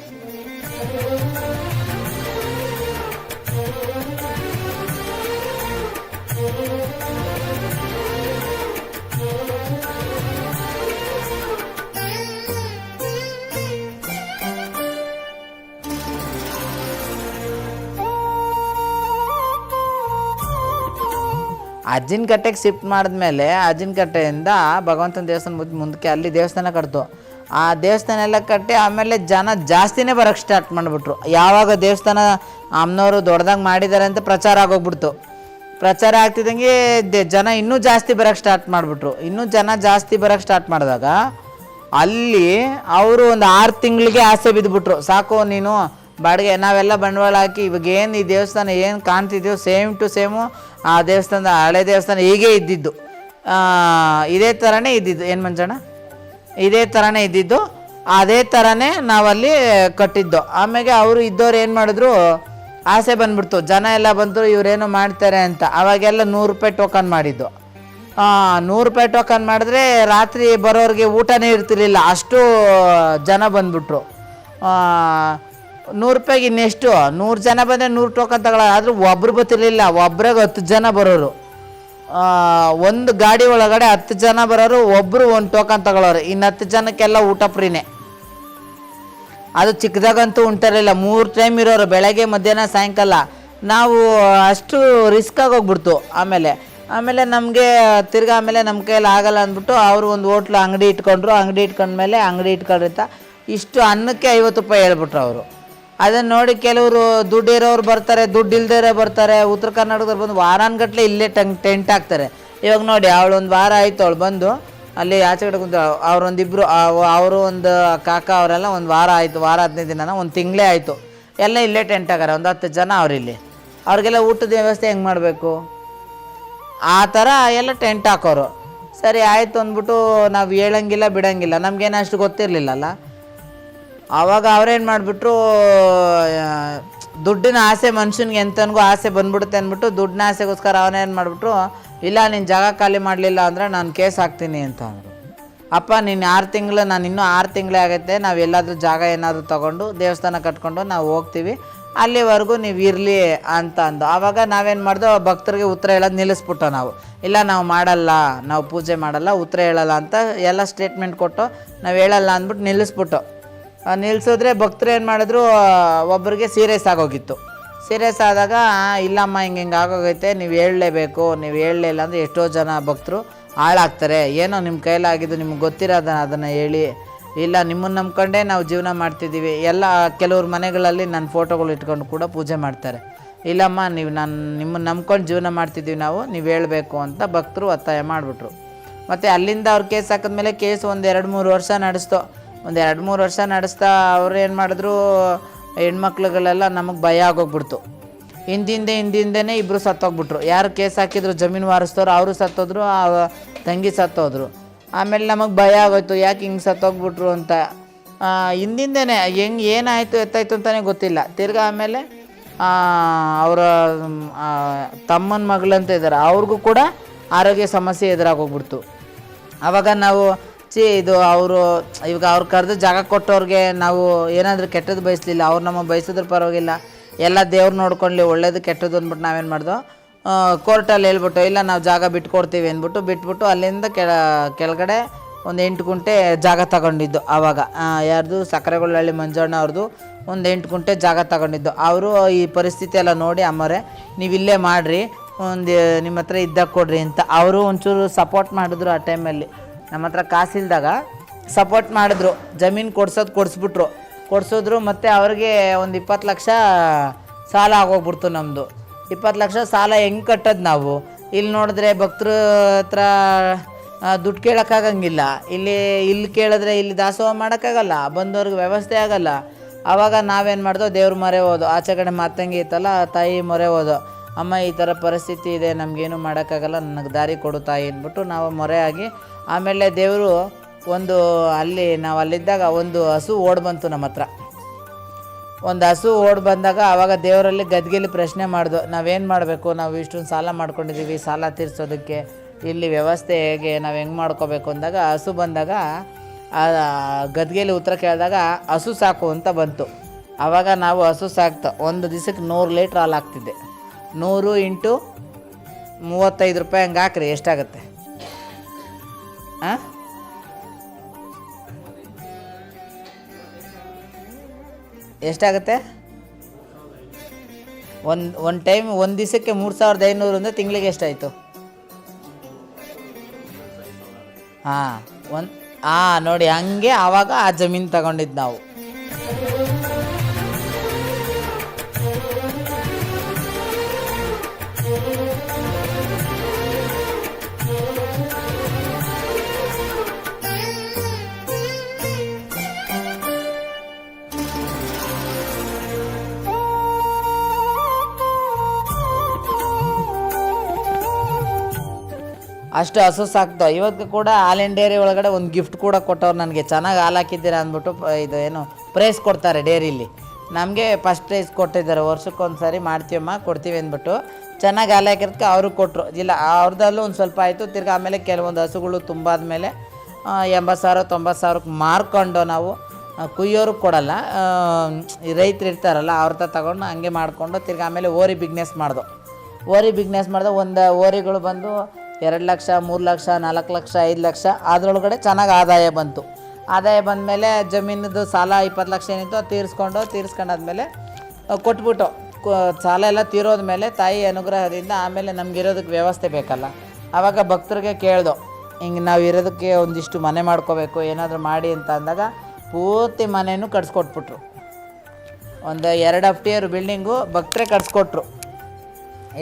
ಅಜ್ಜಿನ ಕಟ್ಟೆಗೆ ಶಿಫ್ಟ್ ಮಾಡಿದ್ಮೇಲೆ ಅಜ್ಜಿನ ಕಟ್ಟೆಯಿಂದ ಭಗವಂತನ ದೇವಸ್ಥಾನ ಮುಂದಕ್ಕೆ ಅಲ್ಲಿ ದೇವಸ್ಥಾನ ಕಟ್ತು. ಆ ದೇವಸ್ಥಾನ ಎಲ್ಲ ಕಟ್ಟಿ ಆಮೇಲೆ ಜನ ಜಾಸ್ತಿನೇ ಬರೋಕ್ಕೆ ಸ್ಟಾರ್ಟ್ ಮಾಡಿಬಿಟ್ರು. ಯಾವಾಗ ದೇವಸ್ಥಾನ ಅಮ್ಮನವರು ದೊಡ್ಡದಾಗಿ ಮಾಡಿದ್ದಾರೆ ಅಂತ ಪ್ರಚಾರ ಆಗೋಗ್ಬಿಡ್ತು. ಪ್ರಚಾರ ಆಗ್ತಿದ್ದಂಗೆ ಜನ ಇನ್ನೂ ಜಾಸ್ತಿ ಬರೋಕ್ಕೆ ಸ್ಟಾರ್ಟ್ ಮಾಡಿಬಿಟ್ರು. ಇನ್ನೂ ಜನ ಜಾಸ್ತಿ ಬರೋಕ್ಕೆ ಸ್ಟಾರ್ಟ್ ಮಾಡಿದಾಗ ಅಲ್ಲಿ ಅವರು ಒಂದು 6 ತಿಂಗಳಿಗೆ ಆಸೆ ಬಿದ್ದುಬಿಟ್ರು, ಸಾಕು ನೀನು ಬಾಡಿಗೆ ನಾವೆಲ್ಲ ಬಂಡವಾಳ ಹಾಕಿ ಇವಾಗ ಏನು ಈ ದೇವಸ್ಥಾನ ಏನು ಕಾಣ್ತಿದ್ದೀವೋ ಸೇಮ್ ಟು ಸೇಮು ಆ ದೇವಸ್ಥಾನದ ಹಳೆ ದೇವಸ್ಥಾನ ಹೀಗೆ ಇದ್ದಿದ್ದು, ಇದೇ ಥರನೇ ಇದ್ದಿದ್ದು. ಏನು ಮಂಜಣ್ಣ, ಇದೇ ಥರನೇ ಇದ್ದಿದ್ದು, ಅದೇ ಥರನೇ ನಾವಲ್ಲಿ ಕಟ್ಟಿದ್ದು. ಆಮೇಲೆ ಅವರು ಇದ್ದವ್ರು ಏನು ಮಾಡಿದ್ರು, ಆಸೆ ಬಂದ್ಬಿಡ್ತು, ಜನ ಎಲ್ಲ ಬಂದರು ಇವರೇನೋ ಮಾಡ್ತಾರೆ ಅಂತ. ಅವಾಗೆಲ್ಲ 100 ರೂಪಾಯಿ ಟೋಕನ್ ಮಾಡಿದ್ದು. 100 ರೂಪಾಯಿ ಟೋಕನ್ ಮಾಡಿದ್ರೆ ರಾತ್ರಿ ಬರೋರಿಗೆ ಊಟನೇ ಇರ್ತಿರ್ಲಿಲ್ಲ, ಅಷ್ಟು ಜನ ಬಂದ್ಬಿಟ್ರು. 100 ರೂಪಾಯಿಗೆ ಇನ್ನೆಷ್ಟು 100 ಜನ ಬಂದರೆ 100 ಟೋಕನ್ ತಗೊಳ್ಳೋ. ಆದರೂ ಒಬ್ರು ಬರ್ತಿರ್ಲಿಲ್ಲ, ಒಬ್ರಾಗ 10 ಜನ ಬರೋರು. ಒಂದು ಗಾಡಿ ಒಳಗಡೆ 10 ಜನ ಬರೋರು, ಒಬ್ಬರು ಒಂದು ಟೋಕನ್ ತಗೊಳ್ಳೋರು. ಇನ್ನು 10 ಜನಕ್ಕೆಲ್ಲ ಊಟ ಫ್ರೀನೇ. ಅದು ಚಿಕ್ಕದಾಗಂತೂ ಉಂಟಿರಲಿಲ್ಲ, 3 ಟೈಮ್ ಇರೋರು, ಬೆಳಗ್ಗೆ ಮಧ್ಯಾಹ್ನ ಸಾಯಂಕಾಲ. ನಾವು ಅಷ್ಟು ರಿಸ್ಕ್ ಆಗೋಗ್ಬಿಡ್ತು. ಆಮೇಲೆ ನಮಗೆ ತಿರ್ಗಿ ಆಮೇಲೆ ನಮ್ಮ ಕೈಯಲ್ಲಿ ಆಗಲ್ಲ ಅಂದ್ಬಿಟ್ಟು ಅವರು ಒಂದು ಹೋಟ್ಲು ಅಂಗಡಿ ಇಟ್ಕೊಂಡ್ರು. ಅಂಗಡಿ ಇಟ್ಕೊಂಡ್ಮೇಲೆ ಅಂಗಡಿ ಇಟ್ಕೊಂಡ್ರಿಂದ ಇಷ್ಟು ಅನ್ನಕ್ಕೆ 50 ರೂಪಾಯಿ ಹೇಳ್ಬಿಟ್ರು ಅವರು. ಅದನ್ನು ನೋಡಿ ಕೆಲವರು ದುಡ್ಡು ಇರೋರು ಬರ್ತಾರೆ, ದುಡ್ಡು ಇಲ್ದೇ ಬರ್ತಾರೆ. ಉತ್ತರ ಕರ್ನಾಟಕದವ್ರು ಬಂದು ವಾರಾನ್ಗಟ್ಲೆ ಇಲ್ಲೇ ಟೆಂಟ್ ಹಾಕ್ತಾರೆ. ಇವಾಗ ನೋಡಿ, ಅವಳು ಒಂದು ವಾರ ಆಯಿತು ಅವಳು ಬಂದು ಅಲ್ಲಿ ಆಚೆ ಕಡೆ ಕುಂತ. ಅವರೊಂದಿಬ್ಬರು ಅವರು ಒಂದು ಕಾಕ ಅವರೆಲ್ಲ ಒಂದು ವಾರ ಆಯಿತು, ವಾರ 15 ದಿನ, ಒಂದು ತಿಂಗಳೇ ಆಯಿತು, ಎಲ್ಲ ಇಲ್ಲೇ ಟೆಂಟ್ ಹಾಕಾರ. ಒಂದು 10 ಜನ ಅವರಿಲ್ಲಿ. ಅವ್ರಿಗೆಲ್ಲ ಊಟದ ವ್ಯವಸ್ಥೆ ಹೆಂಗೆ ಮಾಡಬೇಕು, ಆ ಥರ ಎಲ್ಲ ಟೆಂಟ್ ಹಾಕೋರು. ಸರಿ ಆಯಿತು ಅಂದ್ಬಿಟ್ಟು ನಾವು ಹೇಳಂಗಿಲ್ಲ ಬಿಡೋಂಗಿಲ್ಲ, ನಮಗೇನು ಅಷ್ಟು ಗೊತ್ತಿರಲಿಲ್ಲಲ್ಲ. ಆವಾಗ ಅವ್ರೇನು ಮಾಡಿಬಿಟ್ರು, ದುಡ್ಡಿನ ಆಸೆ ಮನುಷ್ಯನಿಗೆ ಎಂತನಿಗೂ ಆಸೆ ಬಂದ್ಬಿಡುತ್ತೆ ಅಂದ್ಬಿಟ್ಟು ದುಡ್ಡಿನ ಆಸೆಗೋಸ್ಕರ ಅವನೇನು ಮಾಡಿಬಿಟ್ರು, ಇಲ್ಲ ನೀನು ಜಾಗ ಖಾಲಿ ಮಾಡಲಿಲ್ಲ ಅಂದರೆ ನಾನು ಕೇಸ್ ಹಾಕ್ತೀನಿ ಅಂತ ಅಂದರು. ಅಪ್ಪ ನೀನು 6 ತಿಂಗಳು, ನಾನು ಇನ್ನೂ 6 ತಿಂಗಳೇ ಆಗೈತೆ, ನಾವು ಎಲ್ಲಾದರೂ ಜಾಗ ಏನಾದರೂ ತೊಗೊಂಡು ದೇವಸ್ಥಾನ ಕಟ್ಕೊಂಡು ನಾವು ಹೋಗ್ತೀವಿ, ಅಲ್ಲಿವರೆಗೂ ನೀವು ಇರಲಿ ಅಂತ ಅಂದು. ಆವಾಗ ನಾವೇನು ಮಾಡ್ದೋ, ಭಕ್ತರಿಗೆ ಉತ್ತರ ಹೇಳೋದು ನಿಲ್ಲಿಸ್ಬಿಟ್ಟೋ ನಾವು. ಇಲ್ಲ ನಾವು ಮಾಡಲ್ಲ, ನಾವು ಪೂಜೆ ಮಾಡಲ್ಲ, ಉತ್ತರ ಹೇಳಲ್ಲ ಅಂತ ಎಲ್ಲ ಸ್ಟೇಟ್ಮೆಂಟ್ ಕೊಟ್ಟು ನಾವು ಹೇಳಲ್ಲ ಅಂದ್ಬಿಟ್ಟು ನಿಲ್ಲಿಸ್ಬಿಟ್ಟು. ನಿಲ್ಲಿಸಿದ್ರೆ ಭಕ್ತರು ಏನು ಮಾಡಿದ್ರು, ಒಬ್ಬರಿಗೆ ಸೀರಿಯಸ್ ಆಗೋಗಿತ್ತು. ಸೀರಿಯಸ್ ಆದಾಗ ಇಲ್ಲಮ್ಮ ಹಿಂಗೆ ಆಗೋಗೈತೆ, ನೀವು ಹೇಳಲೇಬೇಕು, ನೀವು ಹೇಳಲಿಲ್ಲ ಅಂದರೆ ಎಷ್ಟೋ ಜನ ಭಕ್ತರು ಹಾಳಾಗ್ತಾರೆ, ಏನೋ ನಿಮ್ಮ ಕೈಲಾಗಿದ್ದು ನಿಮ್ಗೆ ಅದನ್ನು ಹೇಳಿ. ಇಲ್ಲ ನಿಮ್ಮನ್ನು ನಂಬ್ಕೊಂಡೇ ನಾವು ಜೀವನ ಮಾಡ್ತಿದ್ದೀವಿ. ಎಲ್ಲ ಕೆಲವ್ರ ಮನೆಗಳಲ್ಲಿ ನನ್ನ ಫೋಟೋಗಳು ಇಟ್ಕೊಂಡು ಕೂಡ ಪೂಜೆ ಮಾಡ್ತಾರೆ. ಇಲ್ಲಮ್ಮ ನಿಮ್ಮನ್ನು ನಂಬ್ಕೊಂಡು ಜೀವನ ಮಾಡ್ತಿದ್ದೀವಿ ನಾವು, ನೀವು ಹೇಳಬೇಕು ಅಂತ ಭಕ್ತರು ಒತ್ತಾಯ ಮಾಡಿಬಿಟ್ರು. ಮತ್ತು ಅಲ್ಲಿಂದ ಅವ್ರು ಕೇಸ್ ಹಾಕಿದ್ಮೇಲೆ ಕೇಸ್ ಒಂದು 2-3 ವರ್ಷ ನಡೆಸ್ತು. ಒಂದು 2-3 ವರ್ಷ ನಡೆಸ್ತಾ ಅವ್ರು ಏನು ಮಾಡಿದ್ರು, ಹೆಣ್ಮಕ್ಳುಗಳೆಲ್ಲ ನಮಗೆ ಭಯ ಆಗೋಗ್ಬಿಡ್ತು. ಹಿಂದಿಂದೇ ಇಬ್ಬರು ಸತ್ತೋಗ್ಬಿಟ್ರು. ಯಾರು ಕೇಸ್ ಹಾಕಿದ್ರು ಜಮೀನು ವಾರಿಸ್ತವ್ರು ಅವರು ಸತ್ತೋದ್ರು, ತಂಗಿ ಸತ್ತೋದ್ರು. ಆಮೇಲೆ ನಮಗೆ ಭಯ ಆಗೋಯ್ತು, ಯಾಕೆ ಹಿಂಗೆ ಸತ್ತೋಗ್ಬಿಟ್ರು ಅಂತ. ಹಿಂದಿಂದೇ ಹೆಂಗೆ ಏನಾಯಿತು ಎತ್ತಾಯಿತು ಅಂತಲೇ ಗೊತ್ತಿಲ್ಲ. ತಿರ್ಗಿ ಆಮೇಲೆ ಅವರ ತಮ್ಮನ ಮಗಳಂತ ಇದ್ದಾರೆ, ಅವ್ರಿಗೂ ಕೂಡ ಆರೋಗ್ಯ ಸಮಸ್ಯೆ ಎದುರಾಗೋಗ್ಬಿಡ್ತು. ಆವಾಗ ನಾವು ಇದು ಇವಾಗ ಅವ್ರು ಕರೆದು ಜಾಗ ಕೊಟ್ಟವ್ರಿಗೆ ನಾವು ಏನಾದರೂ ಕೆಟ್ಟದ್ದು ಬಯಸಲಿಲ್ಲ, ಅವ್ರು ನಮ್ಮ ಬಯಸಿದ್ರು ಪರವಾಗಿಲ್ಲ, ಎಲ್ಲ ದೇವ್ರು ನೋಡ್ಕೊಳ್ಳಿ, ಒಳ್ಳೇದು ಕೆಟ್ಟದ್ದು ಅಂದ್ಬಿಟ್ಟು ನಾವೇನು ಮಾಡ್ದೋ, ಕೋರ್ಟಲ್ಲಿ ಹೇಳ್ಬಿಟ್ಟು ಇಲ್ಲ ನಾವು ಜಾಗ ಬಿಟ್ಕೊಡ್ತೀವಿ ಅಂದ್ಬಿಟ್ಟು ಬಿಟ್ಬಿಟ್ಟು ಅಲ್ಲಿಂದ ಕೆಳಗಡೆ ಒಂದು 8 ಗುಂಟೆ ಜಾಗ ತಗೊಂಡಿದ್ದು. ಆವಾಗ ಯಾರ್ದು ಸಕ್ಕರೆಗೊಳ್ಳಹಳ್ಳಿ ಮಂಜಣ್ಣ ಅವ್ರದ್ದು ಒಂದು 8 ಗುಂಟೆ ಜಾಗ ತಗೊಂಡಿದ್ದು. ಅವರು ಈ ಪರಿಸ್ಥಿತಿ ಎಲ್ಲ ನೋಡಿ, ಅಮ್ಮರೇ ನೀವು ಇಲ್ಲೇ ಮಾಡಿರಿ, ಒಂದು ನಿಮ್ಮ ಹತ್ರ ಇದ್ದಾಗ ಕೊಡ್ರಿ ಅಂತ ಅವರು ಒಂಚೂರು ಸಪೋರ್ಟ್ ಮಾಡಿದ್ರು. ಆ ಟೈಮಲ್ಲಿ ನಮ್ಮ ಹತ್ರ ಕಾಸಿಲ್ದಾಗ ಸಪೋರ್ಟ್ ಮಾಡಿದ್ರು, ಜಮೀನು ಕೊಡಿಸಿದ್ರು. ಮತ್ತು ಅವ್ರಿಗೆ ಒಂದು 20 ಲಕ್ಷ ಸಾಲ ಆಗೋಗ್ಬಿಡ್ತು ನಮ್ಮದು. 20 ಲಕ್ಷ ಸಾಲ ಹೆಂಗೆ ಕಟ್ಟೋದು ನಾವು? ಇಲ್ಲಿ ನೋಡಿದ್ರೆ ಭಕ್ತರ ಹತ್ರ ದುಡ್ಡು ಕೇಳೋಕ್ಕಾಗಂಗಿಲ್ಲ, ಇಲ್ಲಿ ಕೇಳಿದ್ರೆ ಇಲ್ಲಿ ದಾಸೋಹ ಮಾಡೋಕ್ಕಾಗಲ್ಲ, ಬಂದವ್ರಿಗೆ ವ್ಯವಸ್ಥೆ ಆಗಲ್ಲ. ಆವಾಗ ನಾವೇನು ಮಾಡ್ದೋ ದೇವ್ರ ಮೊರೆ ಹೋದೋ. ಆಚೆ ಕಡೆ ಮಾತಂಗಿ ಇತ್ತಲ್ಲ, ಆ ತಾಯಿ ಮೊರೆ ಹೋದೋ. ಅಮ್ಮ ಈ ಥರ ಪರಿಸ್ಥಿತಿ ಇದೆ, ನಮಗೇನು ಮಾಡೋಕ್ಕಾಗಲ್ಲ, ನನಗೆ ದಾರಿ ಕೊಡು ತಾಯಿ ಅಂದ್ಬಿಟ್ಟು ನಾವು ಮೊರೆ ಆಗಿ, ಆಮೇಲೆ ದೇವರು ಒಂದು ಅಲ್ಲಿ ನಾವು ಅಲ್ಲಿದ್ದಾಗ ಒಂದು ಹಸು ಓಡಿ ಬಂತು ನಮ್ಮ ಹತ್ರ. ಒಂದು ಹಸು ಓಡಿ ಬಂದಾಗ ಆವಾಗ ದೇವರಲ್ಲಿ ಗದ್ಗೆಲಿ ಪ್ರಶ್ನೆ ಮಾಡ್ದು, ನಾವೇನು ಮಾಡಬೇಕು, ನಾವು ಇಷ್ಟೊಂದು ಸಾಲ ಮಾಡ್ಕೊಂಡಿದ್ದೀವಿ, ಸಾಲ ತೀರಿಸೋದಕ್ಕೆ ಇಲ್ಲಿ ವ್ಯವಸ್ಥೆ ಹೇಗೆ, ನಾವು ಹೆಂಗೆ ಮಾಡ್ಕೋಬೇಕು ಅಂದಾಗ ಹಸು ಬಂದಾಗ ಆ ಗದ್ಗೆಲಿ ಉತ್ತರ ಕೇಳಿದಾಗ ಹಸು ಸಾಕು ಅಂತ ಬಂತು. ಆವಾಗ ನಾವು ಹಸು ಸಾಕ್ತೋ ಒಂದು ದಿವಸಕ್ಕೆ 100 ಲೀಟ್ರ್ ಹಾಲು ಹಾಕ್ತಿದ್ದೆ. 100 × 35 ರೂಪಾಯಿ ಹಂಗೆ ಹಾಕ್ರಿ, ಎಷ್ಟಾಗುತ್ತೆ? ಹಾಂ, ಎಷ್ಟಾಗುತ್ತೆ? ಒಂದು ಟೈಮ್ ಒಂದು ದಿವಸಕ್ಕೆ 3500 ಅಂದರೆ ತಿಂಗಳಿಗೆ ಎಷ್ಟಾಯಿತು? ನೋಡಿ ಹಂಗೆ ಆವಾಗ ಆ ಜಮೀನು ತಗೊಂಡಿದ್ದು ನಾವು. ಅಷ್ಟು ಹಸು ಸಾಕ್ತೋ. ಇವತ್ತು ಕೂಡ ಹಾಲಿನ ಡೇರಿ ಒಳಗಡೆ ಒಂದು ಗಿಫ್ಟ್ ಕೂಡ ಕೊಟ್ಟವ್ರು ನನಗೆ, ಚೆನ್ನಾಗಿ ಹಾಲು ಹಾಕಿದ್ದೀರಾ ಅಂದ್ಬಿಟ್ಟು. ಇದು ಏನು ಪ್ರೈಸ್ ಕೊಡ್ತಾರೆ ಡೇರಿಲಿ, ನಮಗೆ ಫಸ್ಟ್ ಪ್ರೈಸ್ ಕೊಟ್ಟಿದ್ದಾರೆ. ವರ್ಷಕ್ಕೊಂದು ಸಾರಿ ಮಾಡ್ತೀವಮ್ಮ, ಕೊಡ್ತೀವಿ ಅಂದ್ಬಿಟ್ಟು ಚೆನ್ನಾಗಿ ಹಾಲು ಹಾಕಿರೋದಕ್ಕೆ ಅವರು ಕೊಟ್ಟರು. ಇಲ್ಲ ಅವ್ರದ್ದಲ್ಲೂ ಒಂದು ಸ್ವಲ್ಪ ಆಯಿತು. ತಿರ್ಗಿ ಆಮೇಲೆ ಕೆಲವೊಂದು ಹಸುಗಳು ತುಂಬಾದ ಮೇಲೆ 80,000 90,000ಕ್ಕೆ ಮಾರ್ಕೊಂಡು ನಾವು ಕುಯ್ಯೋರಿಗೆ ಕೊಡಲ್ಲ, ರೈತರು ಇರ್ತಾರಲ್ಲ ಅವ್ರ ಹತ್ರ ತಗೊಂಡು ಹಂಗೆ ಮಾಡಿಕೊಂಡು ತಿರ್ಗಿ ಆಮೇಲೆ ಓರಿ ಬಿಸ್ನೆಸ್ ಮಾಡ್ದೋ. ಒಂದು ಓರಿಗಳು ಬಂದು 2 ಲಕ್ಷ 3 ಲಕ್ಷ 4 ಲಕ್ಷ 5 ಲಕ್ಷ ಅದರೊಳಗಡೆ ಚೆನ್ನಾಗಿ ಆದಾಯ ಬಂತು. ಆದಾಯ ಬಂದಮೇಲೆ ಜಮೀನದು ಸಾಲ 20 ಲಕ್ಷ ಏನಿತ್ತು ಅದು ತೀರಿಸ್ಕೊಂಡಾದ್ಮೇಲೆ ಕೊಟ್ಬಿಟ್ಟು ಸಾಲ ಎಲ್ಲ ತೀರೋದ್ಮೇಲೆ ತಾಯಿ ಅನುಗ್ರಹದಿಂದ ಆಮೇಲೆ ನಮಗಿರೋದಕ್ಕೆ ವ್ಯವಸ್ಥೆ ಬೇಕಲ್ಲ. ಆವಾಗ ಭಕ್ತರಿಗೆ ಕೇಳ್ದೋ, ಹಿಂಗೆ ನಾವು ಇರೋದಕ್ಕೆ ಒಂದಿಷ್ಟು ಮನೆ ಮಾಡ್ಕೋಬೇಕು, ಏನಾದರೂ ಮಾಡಿ ಅಂತ ಅಂದಾಗ ಪೂರ್ತಿ ಮನೆಯೂ ಕಟ್ಸ್ಕೊಟ್ಬಿಟ್ರು. ಒಂದು 2 ಅಫ್ಟಿಯರ್ ಬಿಲ್ಡಿಂಗು ಭಕ್ತರೇ ಕಟ್ಸ್ಕೊಟ್ರು.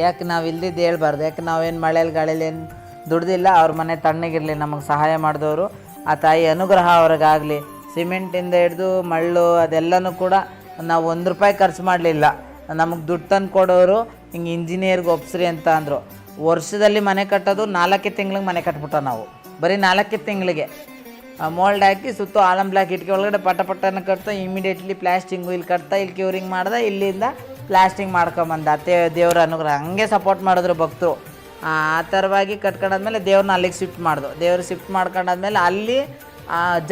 ಯಾಕೆ ನಾವು ಇಲ್ದಿದ್ದು ಹೇಳ್ಬಾರ್ದು, ಯಾಕೆ ನಾವೇನು ಮಳೇಲಿ ಗಾಳಿಲಿ ಏನು ದುಡ್ದಿಲ್ಲ, ಅವ್ರ ಮನೆ ತಣ್ಣಗಿರಲಿ, ನಮಗೆ ಸಹಾಯ ಮಾಡಿದವರು ಆ ತಾಯಿ ಅನುಗ್ರಹ ಅವ್ರಿಗಾಗಲಿ. ಸಿಮೆಂಟಿಂದ ಹಿಡ್ದು ಮಳ್ಳು ಅದೆಲ್ಲನೂ ಕೂಡ ನಾವು 1 ರೂಪಾಯಿ ಖರ್ಚು ಮಾಡಲಿಲ್ಲ. ನಮಗೆ ದುಡ್ಡು ತಂದು ಕೊಡೋರು ಹಿಂಗೆ ಇಂಜಿನಿಯರ್ಗೆ ಒಪ್ಸ್ರಿ ಅಂತ ಅಂದರು. ವರ್ಷದಲ್ಲಿ ಮನೆ ಕಟ್ಟೋದು 4 ತಿಂಗ್ಳಿಗೆ ಮನೆ ಕಟ್ಬಿಟ್ಟು ನಾವು, ಬರೀ 4 ತಿಂಗಳಿಗೆ ಮೋಲ್ಡ್ ಹಾಕಿ ಸುತ್ತು ಆಲಂ ಬ್ಲಾಕ್ ಇಟ್ಕೆ ಒಳಗಡೆ ಪಟಪಟ್ಟನ ಕಟ್ತಾ ಇಮಿಡಿಯೇಟ್ಲಿ ಪ್ಲಾಸ್ಟಿಂಗು ಇಲ್ಲಿ ಕಟ್ತಾ ಇಲ್ಲಿ ಕ್ಯೂರಿಂಗ್ ಮಾಡ್ದೆ, ಇಲ್ಲಿಂದ ಪ್ಲಾಸ್ಟಿಂಗ್ ಮಾಡ್ಕೊಂಬಂದ. ದೇವ್ರ ಅನುಗ್ರಹ ಹಂಗೆ ಸಪೋರ್ಟ್ ಮಾಡಿದ್ರು ಭಕ್ತರು. ಆ ಥರವಾಗಿ ಕಟ್ಕೊಂಡಾದ್ಮೇಲೆ ದೇವ್ರನ್ನ ಅಲ್ಲಿಗೆ ಶಿಫ್ಟ್ ಮಾಡ್ದು. ದೇವ್ರು ಶಿಫ್ಟ್ ಮಾಡ್ಕೊಂಡಾದ್ಮೇಲೆ ಅಲ್ಲಿ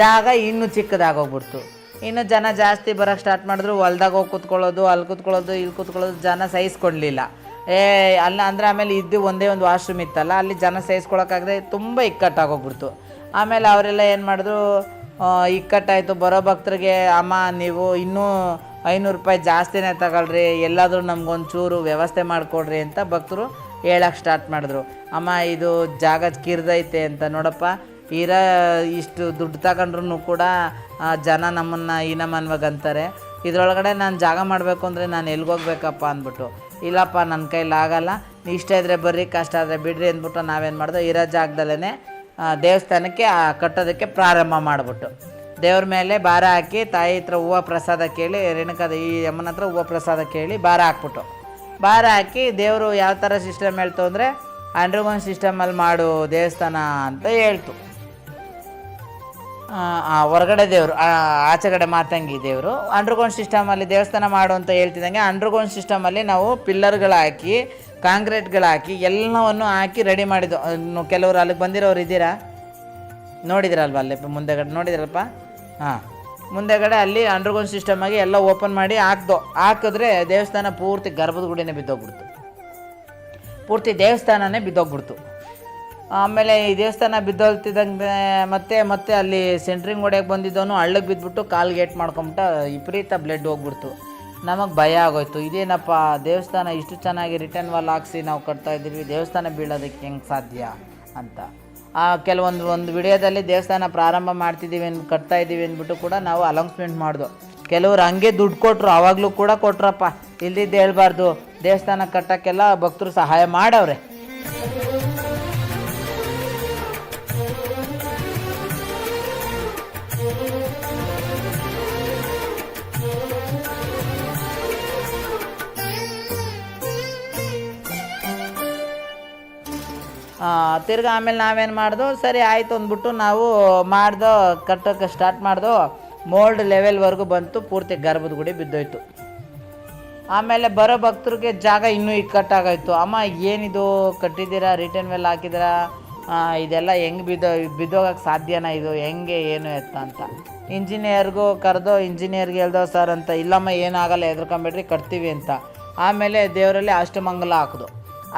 ಜಾಗ ಇನ್ನೂ ಚಿಕ್ಕದಾಗೋಗ್ಬಿಡ್ತು. ಇನ್ನು ಜನ ಜಾಸ್ತಿ ಬರೋಕ್ಕೆ ಸ್ಟಾರ್ಟ್ ಮಾಡಿದ್ರು. ಹೊಲ್ದಾಗ ಹೋಗಿ ಕೂತ್ಕೊಳ್ಳೋದು, ಅಲ್ಲಿ ಕೂತ್ಕೊಳ್ಳೋದು, ಇಲ್ಲಿ ಕೂತ್ಕೊಳ್ಳೋದು ಜನ ಸಹಿಸ್ಕೊಳ್ಲಿಲ್ಲ. ಅಲ್ಲ ಅಂದರೆ ಆಮೇಲೆ ಇದ್ದು ಒಂದೇ ಒಂದು ವಾಶ್ರೂಮ್ ಇತ್ತಲ್ಲ, ಅಲ್ಲಿ ಜನ ಸಹಿಸ್ಕೊಳಕ್ಕಾಗದೆ ತುಂಬ ಇಕ್ಕಟ್ಟಾಗೋಗ್ಬಿಡ್ತು. ಆಮೇಲೆ ಅವರೆಲ್ಲ ಏನು ಮಾಡಿದ್ರು, ಇಕ್ಕಟ್ಟಾಯಿತು. ಬರೋ ಭಕ್ತರಿಗೆ ಅಮ್ಮ ನೀವು ಇನ್ನೂ 500 ರೂಪಾಯಿ ಜಾಸ್ತಿನೇ ತಗೊಳ್ರಿ, ಎಲ್ಲಾದರೂ ನಮಗೊಂಚೂರು ವ್ಯವಸ್ಥೆ ಮಾಡಿಕೊಡ್ರಿ ಅಂತ ಭಕ್ತರು ಹೇಳಕ್ಕೆ ಸ್ಟಾರ್ಟ್ ಮಾಡಿದ್ರು. ಅಮ್ಮ ಇದು ಜಾಗ ಕಿರ್ದೈತೆ ಅಂತ, ನೋಡಪ್ಪ ಇಷ್ಟು ದುಡ್ಡು ತಗೊಂಡ್ರು ಕೂಡ ಜನ ನಮ್ಮನ್ನು ಹೀನಮಾನವಾಗಿ ಇದರೊಳಗಡೆ ನಾನು ಜಾಗ ಮಾಡಬೇಕು ಅಂದರೆ ನಾನು ಎಲ್ಗೋಗ್ಬೇಕಪ್ಪ ಅಂದ್ಬಿಟ್ಟು. ಇಲ್ಲಪ್ಪ ನನ್ನ ಕೈಲಾಗಲ್ಲ, ಇಷ್ಟ ಇದ್ದರೆ ಬರ್ರಿ, ಕಷ್ಟ ಆದರೆ ಬಿಡ್ರಿ ಅಂದ್ಬಿಟ್ಟು ನಾವೇನು ಮಾಡ್ದೋ, ಇರೋ ಜಾಗದಲ್ಲೇ ದೇವಸ್ಥಾನಕ್ಕೆ ಕಟ್ಟೋದಕ್ಕೆ ಪ್ರಾರಂಭ ಮಾಡಿಬಿಟ್ಟು ದೇವ್ರ ಮೇಲೆ ಭಾರ ಹಾಕಿ ತಾಯಿ ಹತ್ರ ಹೂವು ಪ್ರಸಾದ ಕೇಳಿ, ರೇಣುಕಾದ ಈ ಅಮ್ಮನ ಹತ್ರ ಹೂವು ಪ್ರಸಾದ ಕೇಳಿ ಭಾರ ಹಾಕ್ಬಿಟ್ಟು, ಭಾರ ಹಾಕಿ ದೇವರು ಯಾವ ಥರ ಸಿಸ್ಟಮ್ ಹೇಳ್ತು ಅಂದರೆ ಅಂಡರ್ಗ್ರೌಂಡ್ ಸಿಸ್ಟಮಲ್ಲಿ ಮಾಡು ದೇವಸ್ಥಾನ ಅಂತ ಹೇಳ್ತು. ಹೊರಗಡೆ ದೇವರು, ಆಚೆಗಡೆ ಮಾತಂಗಿ ದೇವರು, ಅಂಡರ್ಗ್ರೌಂಡ್ ಸಿಸ್ಟಮಲ್ಲಿ ದೇವಸ್ಥಾನ ಮಾಡು ಅಂತ ಹೇಳ್ತಿದ್ದಂಗೆ ಅಂಡರ್ಗ್ರೌಂಡ್ ಸಿಸ್ಟಮಲ್ಲಿ ನಾವು ಪಿಲ್ಲರ್ಗಳು ಹಾಕಿ ಕಾಂಕ್ರೀಟ್ಗಳು ಹಾಕಿ ಎಲ್ಲವನ್ನು ಹಾಕಿ ರೆಡಿ ಮಾಡಿದ್ದು. ಕೆಲವರು ಅಲ್ಲಿಗೆ ಬಂದಿರೋರು ಇದ್ದೀರಾ, ನೋಡಿದಿರಲ್ವ ಅಲ್ಲಿ ಮುಂದೆಗಡೆ ನೋಡಿದಿರಲ್ಪ? ಹಾಂ, ಮುಂದೆಗಡೆ ಅಲ್ಲಿ ಅಂಡರ್ಗ್ರೌಂಡ್ ಸಿಸ್ಟಮಾಗಿ ಎಲ್ಲ ಓಪನ್ ಮಾಡಿ ಹಾಕಿದ್ರೆ ದೇವಸ್ಥಾನ ಪೂರ್ತಿ ಗರ್ಭದ ಗುಡಿನೇ ಬಿದ್ದೋಗ್ಬಿಡ್ತು, ಪೂರ್ತಿ ದೇವಸ್ಥಾನನೇ ಬಿದ್ದೋಗ್ಬಿಡ್ತು. ಆಮೇಲೆ ಈ ದೇವಸ್ಥಾನ ಬಿದ್ದೋಗ್ತಿದ್ದಂಗೆ ಮತ್ತೆ ಅಲ್ಲಿ ಸೆಂಟ್ರಿಂಗ್ ಹೊಡೆಯೋಕ್ಕೆ ಬಂದಿದ್ದವನು ಹಳ್ಳಕ್ಕೆ ಬಿದ್ದುಬಿಟ್ಟು ಕಾಲ್ಗೆ ಏಟ್ ಮಾಡ್ಕೊಂಬಿಟ್ಟು ವಿಪರೀತ ಬ್ಲಡ್ ಹೋಗ್ಬಿಡ್ತು. ನಮಗೆ ಭಯ ಆಗೋಯ್ತು, ಇದೇನಪ್ಪ ದೇವಸ್ಥಾನ ಇಷ್ಟು ಚೆನ್ನಾಗಿ ರಿಟರ್ನ್ ವಾಲ್ ಹಾಕ್ಸಿ ನಾವು ಕಟ್ತಾಯಿದ್ದೀವಿ, ದೇವಸ್ಥಾನ ಬೀಳೋದಕ್ಕೆ ಹೆಂಗೆ ಸಾಧ್ಯ ಅಂತ. ಒಂದು ವಿಡಿಯೋದಲ್ಲಿ ದೇವಸ್ಥಾನ ಪ್ರಾರಂಭ ಮಾಡ್ತಿದ್ದೀವಿ ಕಟ್ತಾಯಿದ್ದೀವಿ ಅಂದ್ಬಿಟ್ಟು ಕೂಡ ನಾವು ಅನೌನ್ಸ್ಮೆಂಟ್ ಮಾಡ್ದು. ಕೆಲವರು ಹಂಗೆ ದುಡ್ಡು ಕೊಟ್ಟರು, ಆವಾಗಲೂ ಕೂಡ ಕೊಟ್ರಪ್ಪ, ಇಲ್ದಿದ್ದು ಹೇಳ್ಬಾರ್ದು, ದೇವಸ್ಥಾನ ಕಟ್ಟೋಕ್ಕೆಲ್ಲ ಭಕ್ತರು ಸಹಾಯ ಮಾಡವ್ರೆ. ತಿರ್ಗಿ ಆಮೇಲೆ ನಾವೇನು ಮಾಡ್ದೋ, ಸರಿ ಆಯಿತು ಅಂದ್ಬಿಟ್ಟು ನಾವು ಮಾಡ್ದೋ, ಕಟ್ಟೋಕ್ಕೆ ಸ್ಟಾರ್ಟ್ ಮಾಡ್ದೋ. ಮೋಲ್ಡ್ ಲೆವೆಲ್ವರೆಗೂ ಬಂತು, ಪೂರ್ತಿ ಗರ್ಭದ ಗುಡಿ ಬಿದ್ದೋಯ್ತು. ಆಮೇಲೆ ಬರೋ ಭಕ್ತರಿಗೆ ಜಾಗ ಇನ್ನೂ ಇಕ್ಕಟ್ಟಾಗೋಯ್ತು. ಅಮ್ಮ ಏನಿದು ಕಟ್ಟಿದ್ದೀರಾ, ರಿಟರ್ನ್ ವೆಲ್ ಹಾಕಿದ್ದೀರಾ, ಇದೆಲ್ಲ ಹೆಂಗೆ ಬಿದ್ದೋಗಕ್ಕೆ ಸಾಧ್ಯನಾ, ಇದು ಹೆಂಗೆ ಏನು ಎತ್ತ ಅಂತ ಇಂಜಿನಿಯರ್ಗೂ ಕರೆದೋ. ಇಂಜಿನಿಯರ್ಗೆ ಹೇಳ್ದೋ, ಸರ್ ಅಂತ, ಇಲ್ಲಮ್ಮ ಏನಾಗಲ್ಲ ಹೆದರ್ಕೊಂಬೇಡ್ರಿ ಕಟ್ತೀವಿ ಅಂತ. ಆಮೇಲೆ ದೇವರಲ್ಲಿ ಅಷ್ಟಮಂಗಲ ಹಾಕಿದು.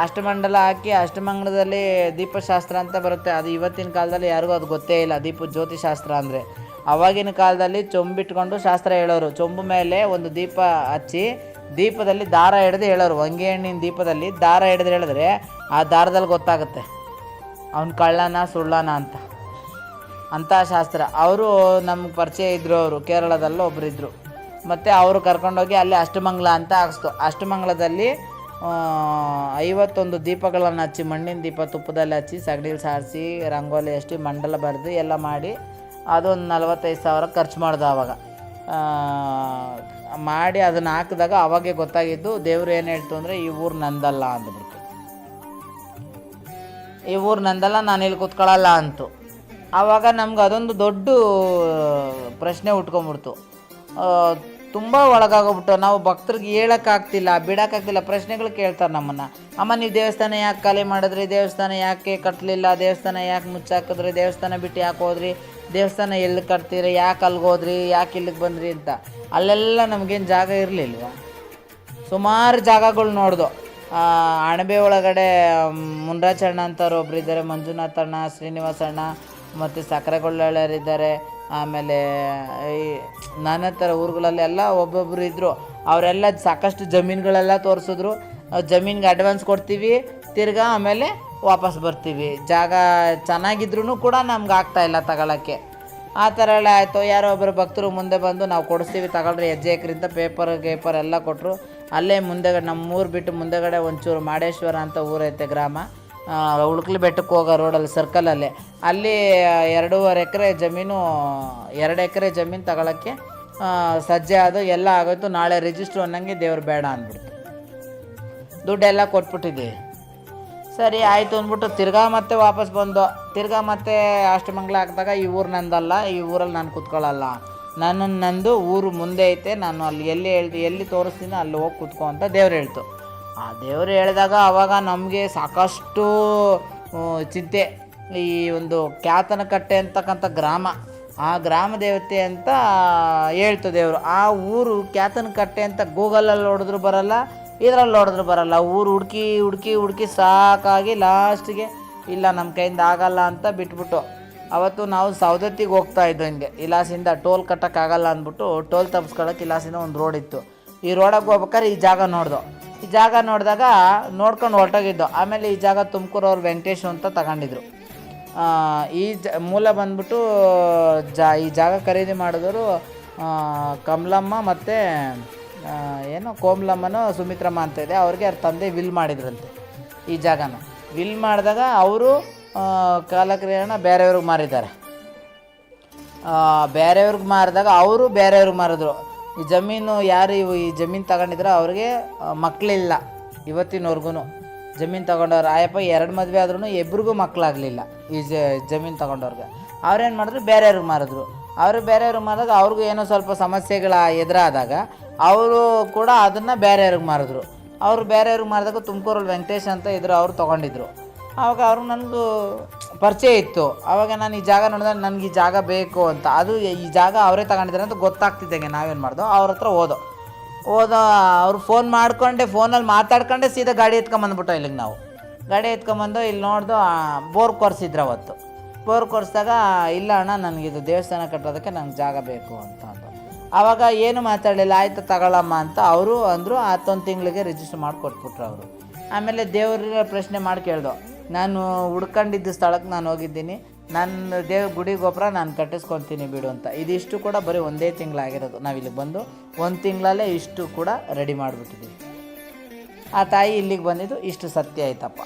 ಅಷ್ಟಮಂಡಲ ಹಾಕಿ ಅಷ್ಟಮಂಗಲದಲ್ಲಿ ದೀಪಶಾಸ್ತ್ರ ಅಂತ ಬರುತ್ತೆ. ಅದು ಇವತ್ತಿನ ಕಾಲದಲ್ಲಿ ಯಾರಿಗೂ ಅದು ಗೊತ್ತೇ ಇಲ್ಲ, ಜ್ಯೋತಿಷಾಸ್ತ್ರ ಅಂದರೆ. ಆವಾಗಿನ ಕಾಲದಲ್ಲಿ ಚೊಂಬಿಟ್ಕೊಂಡು ಶಾಸ್ತ್ರ ಹೇಳೋರು. ಚೊಂಬು ಮೇಲೆ ಒಂದು ದೀಪ ಹಚ್ಚಿ ದೀಪದಲ್ಲಿ ದಾರ ಹಿಡಿದು ಹೇಳೋರು. ಹೊಂಗೆ ಹಣ್ಣಿನ ದೀಪದಲ್ಲಿ ದಾರ ಹಿಡಿದು ಹೇಳಿದ್ರೆ ಆ ದಾರದಲ್ಲಿ ಗೊತ್ತಾಗುತ್ತೆ ಅವ್ನು ಕಳ್ಳನ ಸುಳ್ಳನ ಅಂತ ಶಾಸ್ತ್ರ. ಅವರು ನಮ್ಗೆ ಪರಿಚಯ ಇದ್ದರು. ಅವರು ಕೇರಳದಲ್ಲೂ ಒಬ್ಬರಿದ್ದರು. ಮತ್ತು ಅವರು ಕರ್ಕೊಂಡೋಗಿ ಅಲ್ಲಿ ಅಷ್ಟಮಂಗಲ ಅಂತ ಹಾಕ್ಸ್ತು. ಅಷ್ಟಮಂಗಲದಲ್ಲಿ 51 ದೀಪಗಳನ್ನು ಹಚ್ಚಿ, ಮಣ್ಣಿನ ದೀಪ ತುಪ್ಪದಲ್ಲಿ ಹಚ್ಚಿ, ಸಗಡಿಲಿ ಸಾರಿಸಿ, ರಂಗೋಲಿ ಅಷ್ಟು ಮಂಡಲ ಬರೆದು ಎಲ್ಲ ಮಾಡಿ ಅದೊಂದು 45,000 ಖರ್ಚು ಮಾಡ್ದೆ. ಆವಾಗ ಮಾಡಿ ಅದನ್ನು ಹಾಕಿದಾಗ ಅವಾಗೆ ಗೊತ್ತಾಗಿದ್ದು ದೇವರು ಏನು ಹೇಳ್ತು ಅಂದರೆ, ಈ ಊರು ನಂದಲ್ಲ ಅಂದ್ಬಿಡ್ತು. ಈ ಊರು ನಂದಲ್ಲ, ನಾನು ಇಲ್ಲಿ ಕೂತ್ಕೊಳ್ಳಲ್ಲ ಅಂತು. ಆವಾಗ ನಮ್ಗೆ ಅದೊಂದು ದೊಡ್ಡ ಪ್ರಶ್ನೆ ಉಟ್ಕೊಂಬಿಡ್ತು. ತುಂಬ ಒಳಗಾಗೋಗ್ಬಿಟ್ಟು ನಾವು ಭಕ್ತರಿಗೆ ಹೇಳೋಕ್ಕಾಗ್ತಿಲ್ಲ, ಬಿಡೋಕ್ಕಾಗ್ತಿಲ್ಲ. ಪ್ರಶ್ನೆಗಳು ಕೇಳ್ತಾರೆ ನಮ್ಮನ್ನು. ಅಮ್ಮ ನೀವು ದೇವಸ್ಥಾನ ಯಾಕೆ ಖಾಲಿ ಮಾಡಿದ್ರಿ, ದೇವಸ್ಥಾನ ಯಾಕೆ ಕಟ್ಟಲಿಲ್ಲ, ದೇವಸ್ಥಾನ ಯಾಕೆ ಮುಚ್ಚಾಕಿದ್ರಿ, ದೇವಸ್ಥಾನ ಬಿಟ್ಟು ಯಾಕೆ ಹೋದ್ರಿ, ದೇವಸ್ಥಾನ ಎಲ್ಲಿ ಕಟ್ತೀರಿ, ಯಾಕೆ ಅಲ್ಲಿಗೋದ್ರಿ, ಯಾಕೆ ಇಲ್ಲಿಗೆ ಬಂದ್ರಿ ಅಂತ. ಅಲ್ಲೆಲ್ಲ ನಮಗೇನು ಜಾಗ ಇರಲಿಲ್ವ. ಸುಮಾರು ಜಾಗಗಳು ನೋಡ್ದು. ಅಣಬೆ ಒಳಗಡೆ ಮುನ್ರಾಜಣ್ಣ ಅಂತವ್ರು ಒಬ್ರು ಇದ್ದಾರೆ, ಮಂಜುನಾಥ್ ಅಣ್ಣ, ಶ್ರೀನಿವಾಸ ಅಣ್ಣ, ಮತ್ತು ಸಕ್ಕರೆಗೊಳ್ಳರಿದ್ದಾರೆ. ಆಮೇಲೆ ಈ ನಾನಾ ಥರ ಊರುಗಳಲ್ಲೆಲ್ಲ ಒಬ್ಬೊಬ್ಬರು ಇದ್ದರು. ಅವರೆಲ್ಲ ಸಾಕಷ್ಟು ಜಮೀನುಗಳೆಲ್ಲ ತೋರಿಸಿದ್ರು. ಜಮೀನಿಗೆ ಅಡ್ವಾನ್ಸ್ ಕೊಡ್ತೀವಿ, ತಿರ್ಗಾ ಆಮೇಲೆ ವಾಪಸ್ ಬರ್ತೀವಿ. ಜಾಗ ಚೆನ್ನಾಗಿದ್ರೂ ಕೂಡ ನಮ್ಗೆ ಆಗ್ತಾಯಿಲ್ಲ ತಗೊಳ್ಳೋಕ್ಕೆ. ಆ ಥರ ಎಲ್ಲ ಆಯಿತು. ಯಾರೋ ಒಬ್ಬರು ಭಕ್ತರು ಮುಂದೆ ಬಂದು ನಾವು ಕೊಡಿಸ್ತೀವಿ ತಗೊಳ್ರಿ ಹೆಜ್ಜೆ ಎಕರಿಂದ ಪೇಪರ್ ಎಲ್ಲ ಕೊಟ್ಟರು. ಅಲ್ಲೇ ಮುಂದೆಗಡೆ ನಮ್ಮೂರು ಬಿಟ್ಟು ಮುಂದೆಗಡೆ ಒಂಚೂರು ಮಾಡೇಶ್ವರ ಅಂತ ಊರೈತೆ ಗ್ರಾಮ, ಉಳ್ಕಲಿ ಬೆಟ್ಟಕ್ಕೆ ಹೋಗೋ ರೋಡಲ್ಲಿ ಸರ್ಕಲಲ್ಲೇ. ಅಲ್ಲಿ 2.5 ಎಕರೆ ಜಮೀನು, 2 ಎಕರೆ ಜಮೀನು ತಗೊಳ್ಳೋಕ್ಕೆ ಸಜ್ಜೆ ಅದು ಎಲ್ಲ ಆಗೋಯ್ತು. ನಾಳೆ ರಿಜಿಸ್ಟ್ರು ಅನ್ನಂಗೆ ದೇವ್ರು ಬೇಡ ಅಂದ್ಬಿಡ್ತು. ದುಡ್ಡೆಲ್ಲ ಕೊಟ್ಬಿಟ್ಟಿದ್ದೀವಿ. ಸರಿ ಆಯಿತು ಅಂದ್ಬಿಟ್ಟು ತಿರ್ಗಾ ಮತ್ತೆ ವಾಪಸ್ ಬಂದು, ತಿರ್ಗಾ ಮತ್ತೆ ಅಷ್ಟಮಂಗಲ ಹಾಕಿದಾಗ ಈ ಊರು ನಂದಲ್ಲ, ಈ ಊರಲ್ಲಿ ನಾನು ಕೂತ್ಕೊಳ್ಳಲ್ಲ, ನಂದು ಊರು ಮುಂದೆ ಐತೆ, ನಾನು ಅಲ್ಲಿ ಎಲ್ಲಿ ತೋರಿಸ್ತೀನಿ ಅಲ್ಲಿ ಹೋಗಿ ಕೂತ್ಕೊ ಅಂತ ದೇವ್ರು ಹೇಳ್ತು. ಆ ದೇವ್ರು ಹೇಳಿದಾಗ ಆವಾಗ ನಮಗೆ ಸಾಕಷ್ಟು ಚಿಂತೆ. ಈ ಒಂದು ಕ್ಯಾತನಕಟ್ಟೆ ಅಂತಕ್ಕಂಥ ಗ್ರಾಮ, ಆ ಗ್ರಾಮ ದೇವತೆ ಅಂತ ಹೇಳ್ತು ದೇವರು. ಆ ಊರು ಕ್ಯಾತನಕಟ್ಟೆ ಅಂತ ಗೂಗಲಲ್ಲಿ ನೋಡಿದ್ರು ಬರಲ್ಲ, ಇದರಲ್ಲಿ ನೋಡಿದ್ರು ಬರಲ್ಲ. ಊರು ಹುಡುಕಿ ಸಾಕಾಗಿ ಲಾಸ್ಟಿಗೆ ಇಲ್ಲ ನಮ್ಮ ಕೈಯಿಂದ ಆಗಲ್ಲ ಅಂತ ಬಿಟ್ಬಿಟ್ಟು ಅವತ್ತು ನಾವು ಸೌದತ್ತಿಗೆ ಹೋಗ್ತಾ ಇದ್ದಂಗೆ ಇಲಾಸಿಂದ ಟೋಲ್ ಕಟ್ಟೋಕ್ಕಾಗಲ್ಲ ಅಂದ್ಬಿಟ್ಟು ಟೋಲ್ ತಪ್ಪಿಸ್ಕೊಳ್ಳೋಕೆ ಇಲಾಸಿಂದ ಒಂದು ರೋಡ್ ಇತ್ತು. ಈ ರೋಡಕ್ಕೆ ಹೋಗ್ಬೇಕಾದ್ರೆ ಈ ಜಾಗ ನೋಡ್ದೋ. ಈ ಜಾಗ ನೋಡಿದಾಗ ನೋಡ್ಕೊಂಡು ಹೊರಟೋಗಿದ್ದು. ಆಮೇಲೆ ಈ ಜಾಗ ತುಮಕೂರವ್ರು ವೆಂಕಟೇಶ್ ಅಂತ ತಗೊಂಡಿದ್ರು. ಈ ಮೂಲ ಬಂದ್ಬಿಟ್ಟು ಈ ಜಾಗ ಖರೀದಿ ಮಾಡಿದವರು ಕಮಲಮ್ಮ ಮತ್ತು ಏನೋ ಕೋಮಲಮ್ಮನೋ ಸುಮಿತ್ರಮ್ಮ ಅಂತ ಇದೆ. ಅವ್ರಿಗೆ ಅವ್ರ ತಂದೆ ವಿಲ್ ಮಾಡಿದ್ರಂತೆ ಈ ಜಾಗನ. ವಿಲ್ ಮಾಡಿದಾಗ ಅವರು ಕಾಲಕ್ರಮೇಣ ಬೇರೆಯವ್ರಿಗೆ ಮಾರಿದ್ದಾರೆ. ಬೇರೆಯವ್ರಿಗೆ ಮಾರಿದಾಗ ಅವರು ಬೇರೆಯವ್ರಿಗೆ ಮಾರಿದ್ರು. ಈ ಜಮೀನು ಯಾರು ಈ ಜಮೀನು ತಗೊಂಡಿದ್ರು ಅವ್ರಿಗೆ ಮಕ್ಕಳಿಲ್ಲ ಇವತ್ತಿನವರೆಗೂ. ಜಮೀನು ತೊಗೊಂಡವ್ರು ಆಯಪ್ಪ 2 ಮದುವೆ ಆದ್ರೂ ಇಬ್ರಿಗೂ ಮಕ್ಕಳಾಗಲಿಲ್ಲ ಈ ಜಮೀನು ತೊಗೊಂಡವ್ರಿಗೆ. ಅವ್ರೇನು ಮಾಡಿದ್ರು, ಬೇರೆಯವ್ರಿಗೆ ಮಾರಿದ್ರು. ಅವರು ಬೇರೆಯವ್ರಿಗೆ ಮಾರಿದಾಗ ಅವ್ರಿಗೂ ಏನೋ ಸ್ವಲ್ಪ ಸಮಸ್ಯೆಗಳ ಎದುರಾದಾಗ ಅವರು ಕೂಡ ಅದನ್ನು ಬೇರೆಯವ್ರಿಗೆ ಮಾರಿದ್ರು. ಅವರು ಬೇರೆಯವ್ರಿಗೆ ಮಾರಿದಾಗ ತುಮಕೂರಲ್ಲಿ ವೆಂಕಟೇಶ್ ಅಂತ ಇದ್ರು, ಅವ್ರು ತೊಗೊಂಡಿದ್ರು. ಆವಾಗ ಅವ್ರಿಗೆ ನನಗೂ ಪರಿಚಯ ಇತ್ತು. ಆವಾಗ ನಾನು ಈ ಜಾಗ ನೋಡಿದಾಗ ನನಗೆ ಈ ಜಾಗ ಬೇಕು ಅಂತ, ಅದು ಈ ಜಾಗ ಅವರೇ ತಗೊಂಡಿದ್ದಾರೆ ಅಂತ ಗೊತ್ತಾಗ್ತಿದ್ದಂಗೆ ನಾವೇನು ಮಾಡ್ದೋ ಅವ್ರ ಹತ್ರ ಹೋದೋ. ಅವ್ರು ಫೋನ್ ಮಾಡಿಕೊಂಡೆ, ಫೋನಲ್ಲಿ ಮಾತಾಡ್ಕೊಂಡೆ ಸೀದಾ ಗಾಡಿ ಎತ್ಕೊಂಬಂದ್ಬಿಟ್ಟು ಇಲ್ಲಿಗೆ ನಾವು ಗಾಡಿ ಎತ್ಕೊಂಬಂದು ಇಲ್ಲಿ ನೋಡ್ದು ಬೋರ್ ಕೊರೆಸಿದ್ರು. ಅವತ್ತು ಬೋರ್ ಕೊರೆಸಿದಾಗ ಇಲ್ಲ ಅಣ್ಣ ನನಗಿದು ದೇವಸ್ಥಾನ ಕಟ್ಟೋದಕ್ಕೆ ನಂಗೆ ಜಾಗ ಬೇಕು ಅಂತ ಅಂದು. ಆವಾಗ ಏನು ಮಾತಾಡಲಿಲ್ಲ, ಆಯಿತು ತಗೊಳ್ಳಮ್ಮ ಅಂತ ಅವರು ಅಂದರು. 10 ತಿಂಗಳಿಗೆ ರಿಜಿಸ್ಟರ್ ಮಾಡಿ ಕೊಟ್ಬಿಟ್ರು ಅವರು. ಆಮೇಲೆ ದೇವ್ರ ಪ್ರಶ್ನೆ ಮಾಡಿ ಕೇಳ್ದೋ, ನಾನು ಹುಡ್ಕೊಂಡಿದ್ದ ಸ್ಥಳಕ್ಕೆ ನಾನು ಹೋಗಿದ್ದೀನಿ, ನನ್ನ ದೇವ್ರ ಗುಡಿ ಗೋಪುರ ನಾನು ಕಟ್ಟಿಸ್ಕೊತೀನಿ ಬಿಡು ಅಂತ. ಇದಿಷ್ಟು ಕೂಡ ಬರೀ 1 ತಿಂಗಳಾಗಿರೋದು. ನಾವಿಲ್ಲಿಗೆ ಬಂದು 1 ತಿಂಗಳಲ್ಲೇ ಇಷ್ಟು ಕೂಡ ರೆಡಿ ಮಾಡಿಬಿಟ್ಟಿದ್ದೀವಿ. ಆ ತಾಯಿ ಇಲ್ಲಿಗೆ ಬಂದಿದ್ದು ಇಷ್ಟು ಸತ್ಯ ಆಯ್ತಪ್ಪ.